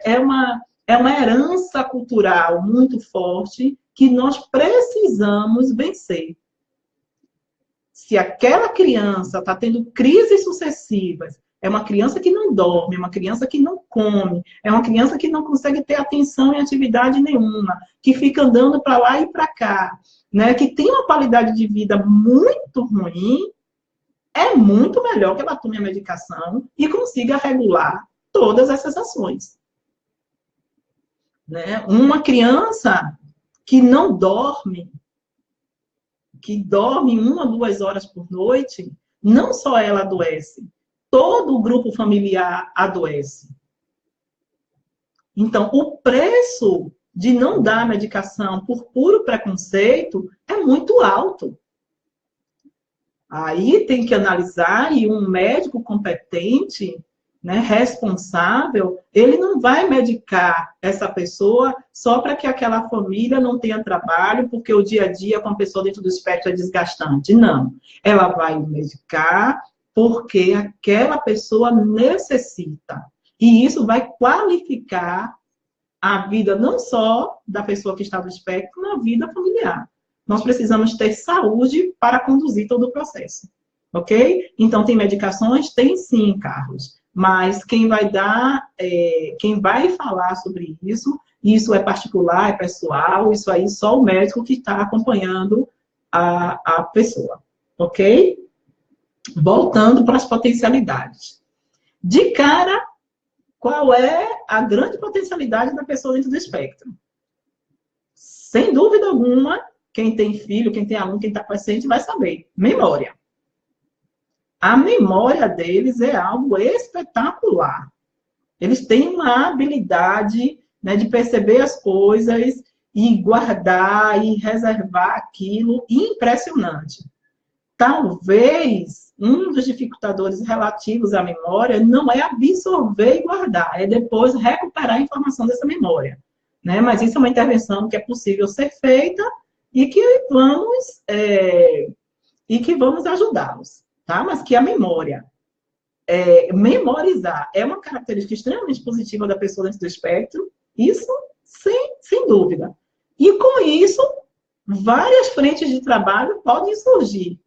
É uma herança cultural muito forte que nós precisamos vencer. Se aquela criança está tendo crises sucessivas, é uma criança que não dorme, é uma criança que não come, é uma criança que não consegue ter atenção em atividade nenhuma, que fica andando para lá e para cá, né, que tem uma qualidade de vida muito ruim, é muito melhor que ela tome a medicação e consiga regular todas essas ações. né? Uma criança que não dorme, que dorme 1 ou 2 horas por noite, não só ela adoece, todo o grupo familiar adoece. Então, o preço de não dar medicação por puro preconceito é muito alto. Aí tem que analisar, e um médico competente, né, responsável, ele não vai medicar essa pessoa só para que aquela família não tenha trabalho, porque o dia a dia com a pessoa dentro do espectro é desgastante. Não. Ela vai medicar porque aquela pessoa necessita. E isso vai qualificar a vida não só da pessoa que está no espectro, na vida familiar. Nós precisamos ter saúde para conduzir todo o processo, ok? Então, tem medicações? Tem sim, Carlos. Mas quem vai dar, quem vai falar sobre isso é particular, é pessoal, isso aí só o médico que está acompanhando a pessoa, ok? Voltando para as potencialidades. De cara, qual é a grande potencialidade da pessoa dentro do espectro? Sem dúvida alguma, quem tem filho, quem tem aluno, quem está paciente vai saber. Memória. A memória deles é algo espetacular. Eles têm uma habilidade, né, de perceber as coisas e guardar e reservar aquilo impressionante. Talvez um dos dificultadores relativos à memória não é absorver e guardar, é depois recuperar a informação dessa memória, né? Mas isso é uma intervenção que é possível ser feita e que vamos ajudá-los, tá? Mas que a memória, memorizar é uma característica extremamente positiva da pessoa dentro do espectro, isso sem dúvida. E com isso, várias frentes de trabalho podem surgir,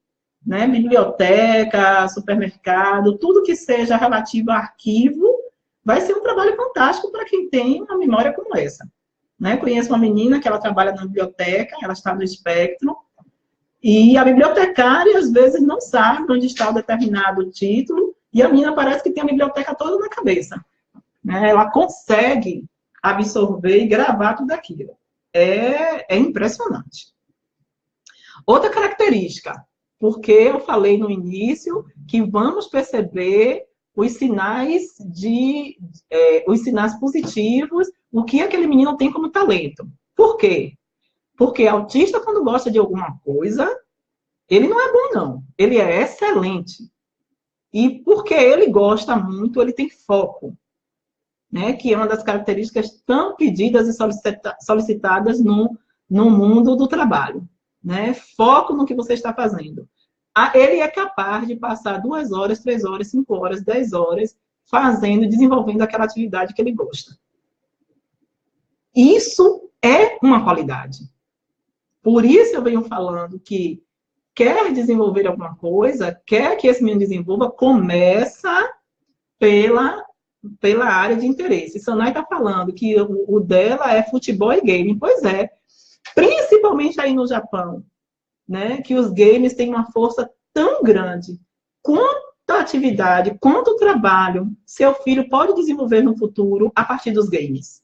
né? Biblioteca, supermercado, tudo que seja relativo a arquivo, vai ser um trabalho fantástico para quem tem uma memória como essa, né? Conheço uma menina que ela trabalha na biblioteca, ela está no espectro, e a bibliotecária, às vezes, não sabe onde está o determinado título, e a menina parece que tem a biblioteca toda na cabeça, né? Ela consegue absorver e gravar tudo aquilo. É impressionante. Outra característica, porque eu falei no início que vamos perceber os sinais positivos, o que aquele menino tem como talento. Por quê? Porque autista, quando gosta de alguma coisa, ele não é bom, não. Ele é excelente. E porque ele gosta muito, ele tem foco, né? Que é uma das características tão pedidas e solicitadas no mundo do trabalho, né? Foco no que você está fazendo. Ele é capaz de passar 2 horas, 3 horas, 5 horas, 10 horas fazendo, desenvolvendo aquela atividade que ele gosta. Isso é uma qualidade. Por isso eu venho falando que quer desenvolver alguma coisa, quer que esse menino desenvolva, começa pela área de interesse. Sanai está falando que o dela é futebol e game. Pois é. Principalmente aí no Japão, né, que os games têm uma força tão grande. Quanta atividade, quanto trabalho seu filho pode desenvolver no futuro a partir dos games?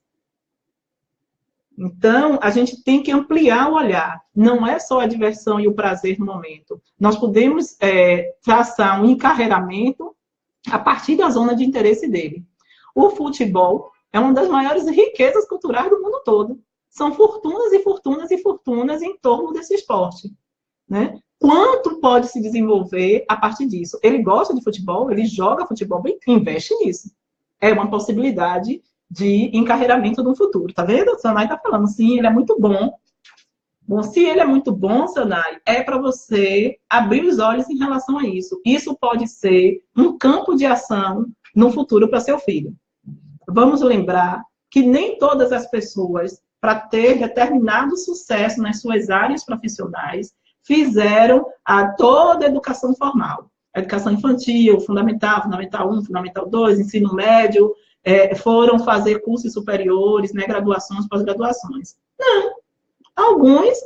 Então, a gente tem que ampliar o olhar. Não é só a diversão e o prazer no momento. Nós podemos traçar um encarreiramento a partir da zona de interesse dele. O futebol é uma das maiores riquezas culturais do mundo todo. São fortunas e fortunas e fortunas em torno desse esporte, né? Quanto pode se desenvolver a partir disso? Ele gosta de futebol, ele joga futebol, bem, investe nisso. É uma possibilidade de encarreiramento no futuro. Tá vendo? O Sanai tá falando, sim, ele é muito bom. Bom, se ele é muito bom, Sanai, é para você abrir os olhos em relação a isso. Isso pode ser um campo de ação no futuro para seu filho. Vamos lembrar que nem todas as pessoas, para ter determinado sucesso nas suas áreas profissionais, fizeram toda a educação formal. A educação infantil, fundamental 1, fundamental 2, ensino médio, foram fazer cursos superiores, né, graduações, pós-graduações. Não. Alguns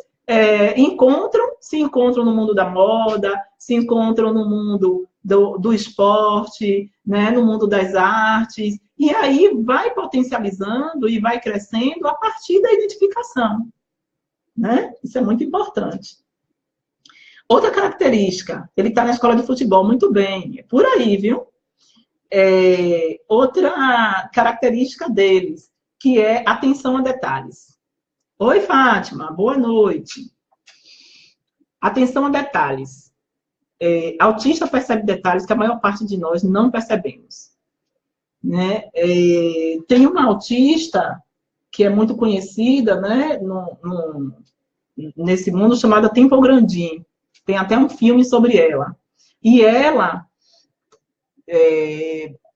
se encontram no mundo da moda, se encontram no mundo do esporte, né, no mundo das artes, e aí vai potencializando e vai crescendo a partir da identificação, né? Isso é muito importante. Outra característica, ele está na escola de futebol, muito bem, é por aí, viu? Outra característica deles, que é atenção a detalhes. Oi, Fátima, boa noite. Atenção a detalhes. Autista percebe detalhes que a maior parte de nós não percebemos. Né? Tem uma autista que é muito conhecida, né, nesse mundo, chamada Temple Grandin. Tem até um filme sobre ela. E ela,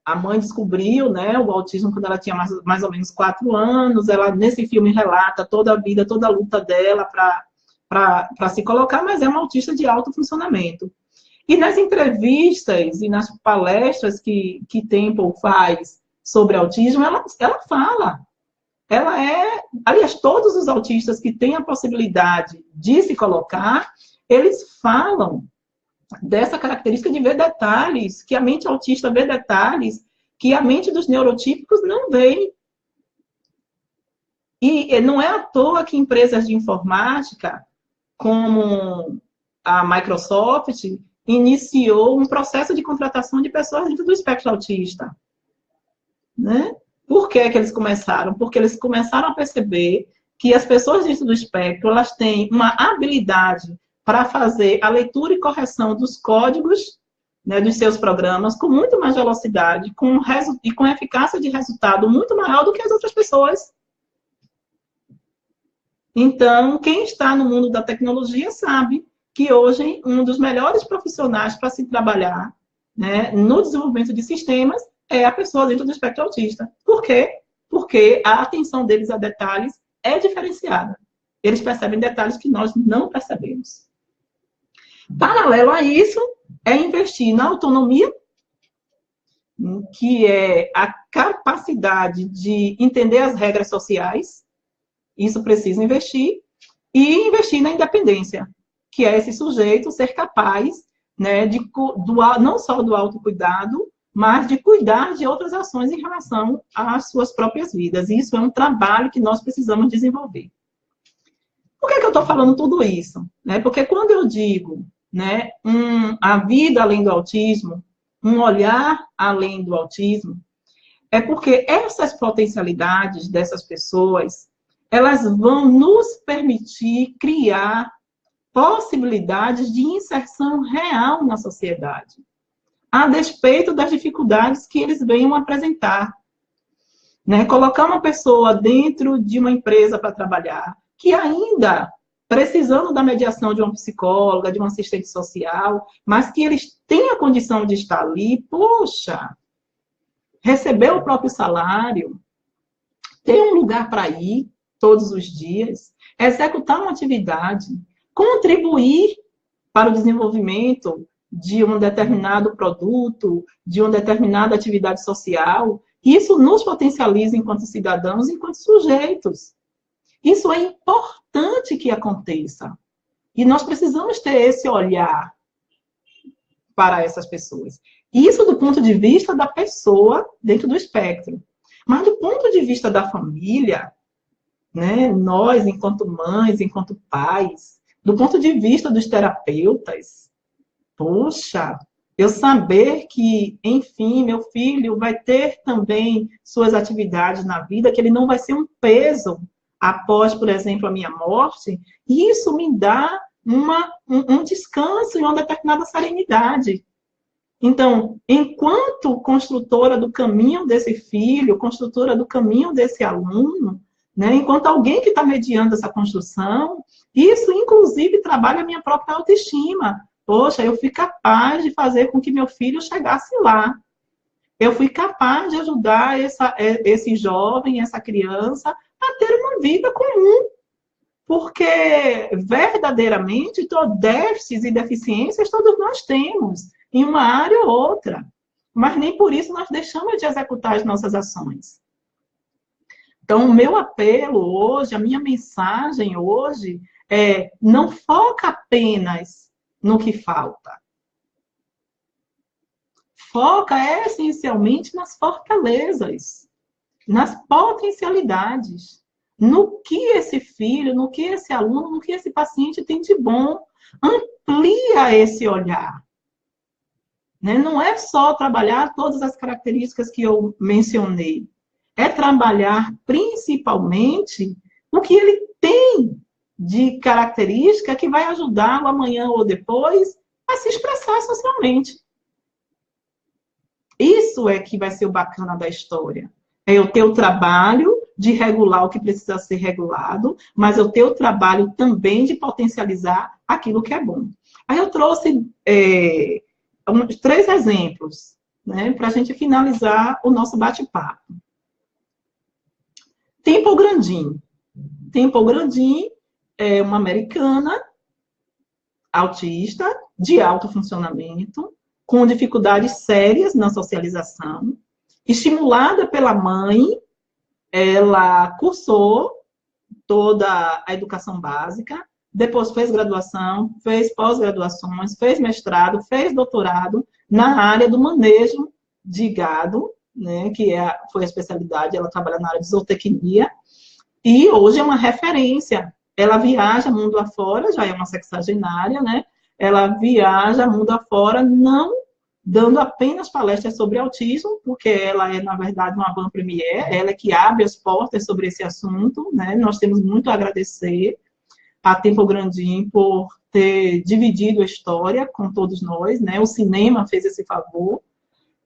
a mãe descobriu, né, o autismo quando ela tinha mais ou menos 4 anos. Ela, nesse filme, relata toda a vida, toda a luta dela para se colocar, mas é uma autista de alto funcionamento. E nas entrevistas e nas palestras que Temple faz sobre autismo, ela fala. Aliás, todos os autistas que têm a possibilidade de se colocar, eles falam dessa característica de ver detalhes, que a mente autista vê detalhes que a mente dos neurotípicos não vê. E não é à toa que empresas de informática, como a Microsoft, iniciou um processo de contratação de pessoas dentro do espectro autista. Né? Por que eles começaram? Porque eles começaram a perceber que as pessoas dentro do espectro, elas têm uma habilidade para fazer a leitura e correção dos códigos, né, dos seus programas com muito mais velocidade e com eficácia de resultado muito maior do que as outras pessoas. Então, quem está no mundo da tecnologia sabe que hoje um dos melhores profissionais para se trabalhar, né, no desenvolvimento de sistemas é a pessoa dentro do espectro autista. Por quê? Porque a atenção deles a detalhes é diferenciada. Eles percebem detalhes que nós não percebemos. Paralelo a isso, é investir na autonomia, que é a capacidade de entender as regras sociais. Isso precisa investir. E investir na independência, que é esse sujeito ser capaz, né, não só do autocuidado, mas de cuidar de outras ações em relação às suas próprias vidas. E isso é um trabalho que nós precisamos desenvolver. Por que eu estou falando tudo isso? Porque quando eu digo, né, a vida além do autismo, um olhar além do autismo, é porque essas potencialidades dessas pessoas, elas vão nos permitir criar possibilidades de inserção real na sociedade, a despeito das dificuldades que eles venham apresentar. Né? Colocar uma pessoa dentro de uma empresa para trabalhar, que ainda precisando da mediação de uma psicóloga, de um assistente social, mas que eles têm a condição de estar ali, poxa, receber o próprio salário, ter um lugar para ir todos os dias, executar uma atividade, contribuir para o desenvolvimento de um determinado produto, de uma determinada atividade social, isso nos potencializa enquanto cidadãos, enquanto sujeitos. Isso é importante que aconteça. E nós precisamos ter esse olhar para essas pessoas. Isso do ponto de vista da pessoa dentro do espectro. Mas do ponto de vista da família, né, nós, enquanto mães, enquanto pais, do ponto de vista dos terapeutas, poxa, eu saber que, enfim, meu filho vai ter também suas atividades na vida, que ele não vai ser um peso após, por exemplo, a minha morte, isso me dá um descanso e uma determinada serenidade. Então, enquanto construtora do caminho desse filho, construtora do caminho desse aluno, né, enquanto alguém que está mediando essa construção, isso, inclusive, trabalha a minha própria autoestima. Poxa, eu fui capaz de fazer com que meu filho chegasse lá. Eu fui capaz de ajudar esse jovem, essa criança, a ter uma vida comum. Porque, verdadeiramente, déficits e deficiências todos nós temos, em uma área ou outra. Mas nem por isso nós deixamos de executar as nossas ações. Então, o meu apelo hoje, a minha mensagem hoje, não foca apenas no que falta. foca essencialmente nas fortalezas, nas potencialidades, no que esse filho, no que esse aluno, no que esse paciente tem de bom. Amplia esse olhar. Né? Não é só trabalhar todas as características que eu mencionei. É trabalhar principalmente o que ele tem de característica que vai ajudá-lo amanhã ou depois a se expressar socialmente. Isso é que vai ser o bacana da história. É eu ter o trabalho de regular o que precisa ser regulado, mas eu ter o trabalho também de potencializar aquilo que é bom. Aí eu trouxe 3 exemplos, né, para a gente finalizar o nosso bate-papo. Temple Grandin. Temple Grandin é uma americana autista de alto funcionamento, com dificuldades sérias na socialização, estimulada pela mãe, ela cursou toda a educação básica, depois fez graduação, fez pós-graduações, fez mestrado, fez doutorado na área do manejo de gado, né, que foi a especialidade, ela trabalha na área de zootecnia, e hoje é uma referência. Ela viaja mundo afora, já é uma sexagenária, né? Ela viaja mundo afora, não dando apenas palestras sobre autismo, porque ela é, na verdade, uma van premier, ela é que abre as portas sobre esse assunto, né? Nós temos muito a agradecer a Temple Grandin por ter dividido a história com todos nós, né? O cinema fez esse favor,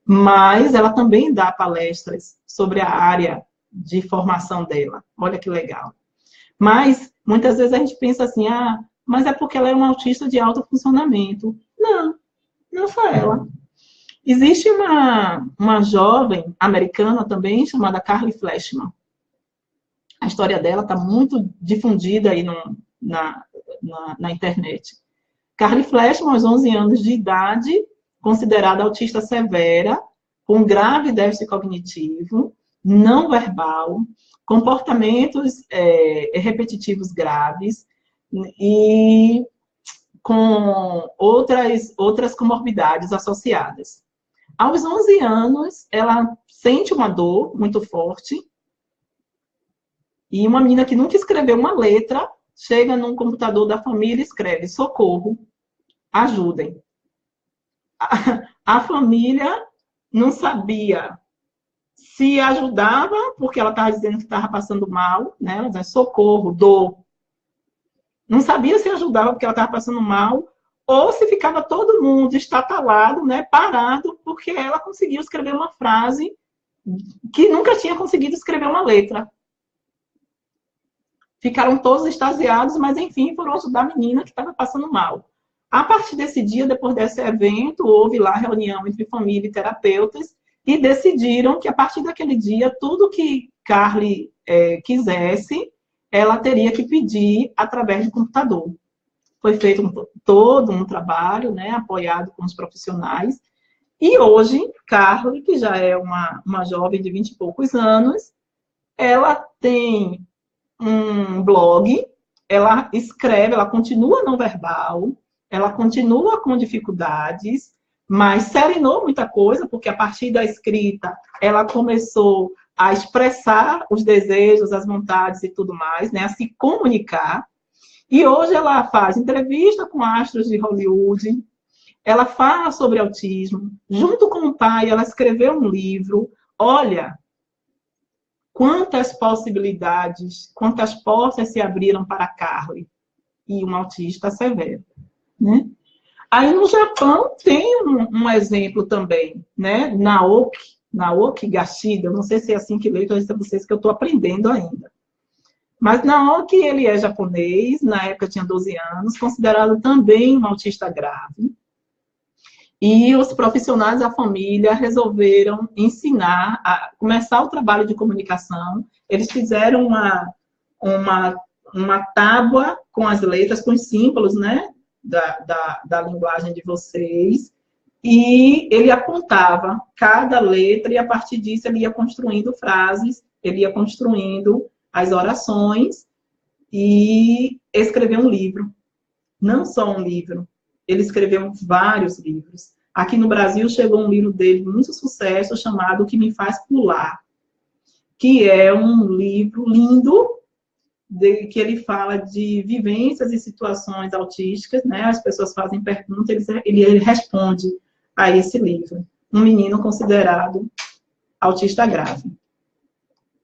mas ela também dá palestras sobre a área de formação dela. Olha que legal. Mas, muitas vezes a gente pensa assim, mas é porque ela é uma autista de alto funcionamento. Não, não só ela. Existe uma jovem americana também, chamada Carly Fleshman. A história dela está muito difundida aí na internet. Carly Fleshman, aos 11 anos de idade, considerada autista severa, com grave déficit cognitivo, não verbal, comportamentos repetitivos graves e com outras comorbidades associadas. Aos 11 anos, ela sente uma dor muito forte e uma menina que nunca escreveu uma letra chega num computador da família e escreve: socorro, ajudem. A família não sabia se ajudava, porque ela estava dizendo que estava passando mal, né? Ela dizia, socorro, dor. Não sabia se ajudava porque ela estava passando mal, ou se ficava todo mundo estatalado, né? Parado, porque ela conseguiu escrever uma frase que nunca tinha conseguido escrever uma letra. Ficaram todos extasiados, mas enfim, foram ajudar a menina que estava passando mal. A partir desse dia, depois desse evento, houve lá reunião entre família e terapeutas, e decidiram que, a partir daquele dia, tudo que Carly quisesse, ela teria que pedir através do computador. Foi feito todo um trabalho, né, apoiado com os profissionais. E hoje, Carly, que já é uma jovem de 20 e poucos anos, ela tem um blog, ela escreve, ela continua não verbal, ela continua com dificuldades, mas serenou muita coisa, porque a partir da escrita, ela começou a expressar os desejos, as vontades e tudo mais, né, a se comunicar. E hoje ela faz entrevista com astros de Hollywood, ela fala sobre autismo. Junto com o pai, ela escreveu um livro. Olha, quantas possibilidades, quantas portas se abriram para Carly, e um autista severo, né? Aí no Japão tem um exemplo também, né? Naoki Gashida, eu não sei se é assim que leio, eu disse a vocês que eu estou aprendendo ainda. Mas Naoki, ele é japonês, na época tinha 12 anos, considerado também um autista grave. E os profissionais da família resolveram ensinar, a começar o trabalho de comunicação. Eles fizeram uma tábua com as letras, com os símbolos, né? Da linguagem de vocês, e ele apontava cada letra, e a partir disso ele ia construindo frases, ele ia construindo as orações, e escreveu um livro. Não só um livro, ele escreveu vários livros. Aqui no Brasil chegou um livro dele de muito sucesso chamado O Que Me Faz Pular, que é um livro lindo, que ele fala de vivências e situações autísticas, né? As pessoas fazem perguntas, ele responde a esse livro. Um menino considerado autista grave.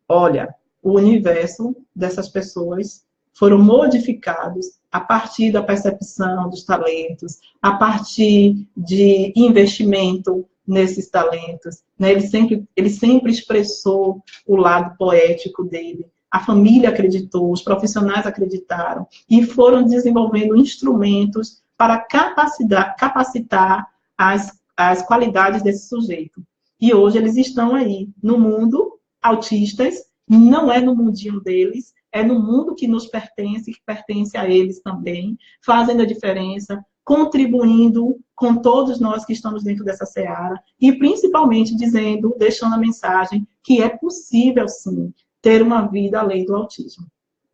Olha, o universo dessas pessoas foram modificados a partir da percepção dos talentos, a partir de investimento nesses talentos, né? Ele sempre expressou o lado poético dele. A família acreditou, os profissionais acreditaram e foram desenvolvendo instrumentos para capacitar as qualidades desse sujeito. E hoje eles estão aí no mundo, autistas, não é no mundinho deles, é no mundo que nos pertence, que pertence a eles também, fazendo a diferença, contribuindo com todos nós que estamos dentro dessa seara e principalmente dizendo, deixando a mensagem que é possível, sim, ter uma vida além do autismo,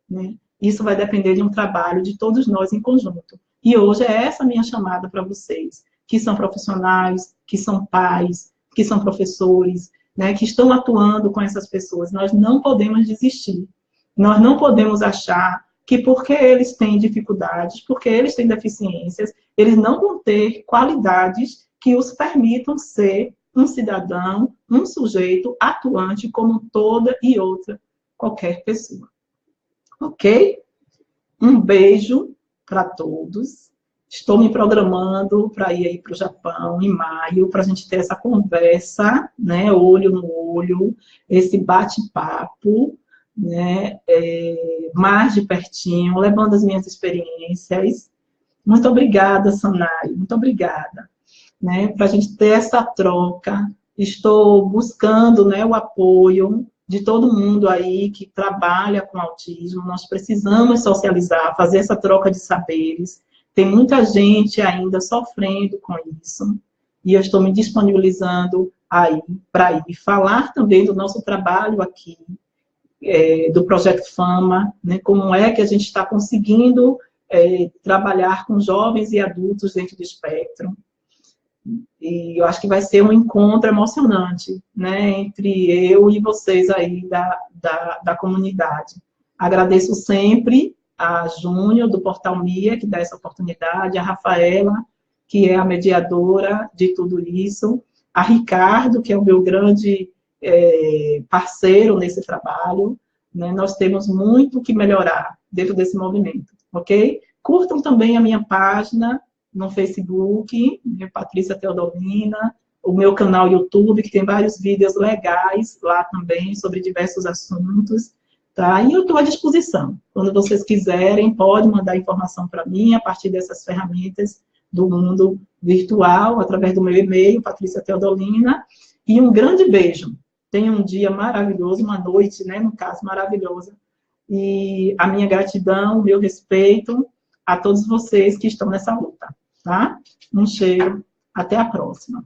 né? Isso vai depender de um trabalho de todos nós em conjunto. E hoje é essa minha chamada para vocês, que são profissionais, que são pais, que são professores, né, que estão atuando com essas pessoas. Nós não podemos desistir. Nós não podemos achar que porque eles têm dificuldades, porque eles têm deficiências, eles não vão ter qualidades que os permitam ser um cidadão, um sujeito atuante como toda e outra, qualquer pessoa. Ok? Um beijo para todos. Estou me programando para ir aí para o Japão em maio, para a gente ter essa conversa, né, olho no olho, esse bate-papo, né, mais de pertinho, levando as minhas experiências. Muito obrigada, Sanai, muito obrigada, né, para a gente ter essa troca. Estou buscando, né, o apoio de todo mundo aí que trabalha com autismo. Nós precisamos socializar, fazer essa troca de saberes. Tem muita gente ainda sofrendo com isso, e eu estou me disponibilizando aí para ir falar também do nosso trabalho aqui, do Projeto Fama, né, como é que a gente está conseguindo trabalhar com jovens e adultos dentro do espectro. E eu acho que vai ser um encontro emocionante, né, entre eu e vocês aí da comunidade. Agradeço sempre a Júnior, do Portal Mia, que dá essa oportunidade, a Rafaela, que é a mediadora de tudo isso, a Ricardo, que é o meu grande parceiro nesse trabalho, né? Nós temos muito que melhorar dentro desse movimento, ok? Curtam também a minha página no Facebook, Patrícia Teodolina, o meu canal YouTube, que tem vários vídeos legais lá também, sobre diversos assuntos. Tá? E eu estou à disposição. Quando vocês quiserem, pode mandar informação para mim a partir dessas ferramentas do mundo virtual, através do meu e-mail, Patrícia Teodolina. E um grande beijo. Tenha um dia maravilhoso, uma noite, né, no caso, maravilhosa. E a minha gratidão, o meu respeito a todos vocês que estão nessa luta. Tá? Um cheiro. Até a próxima.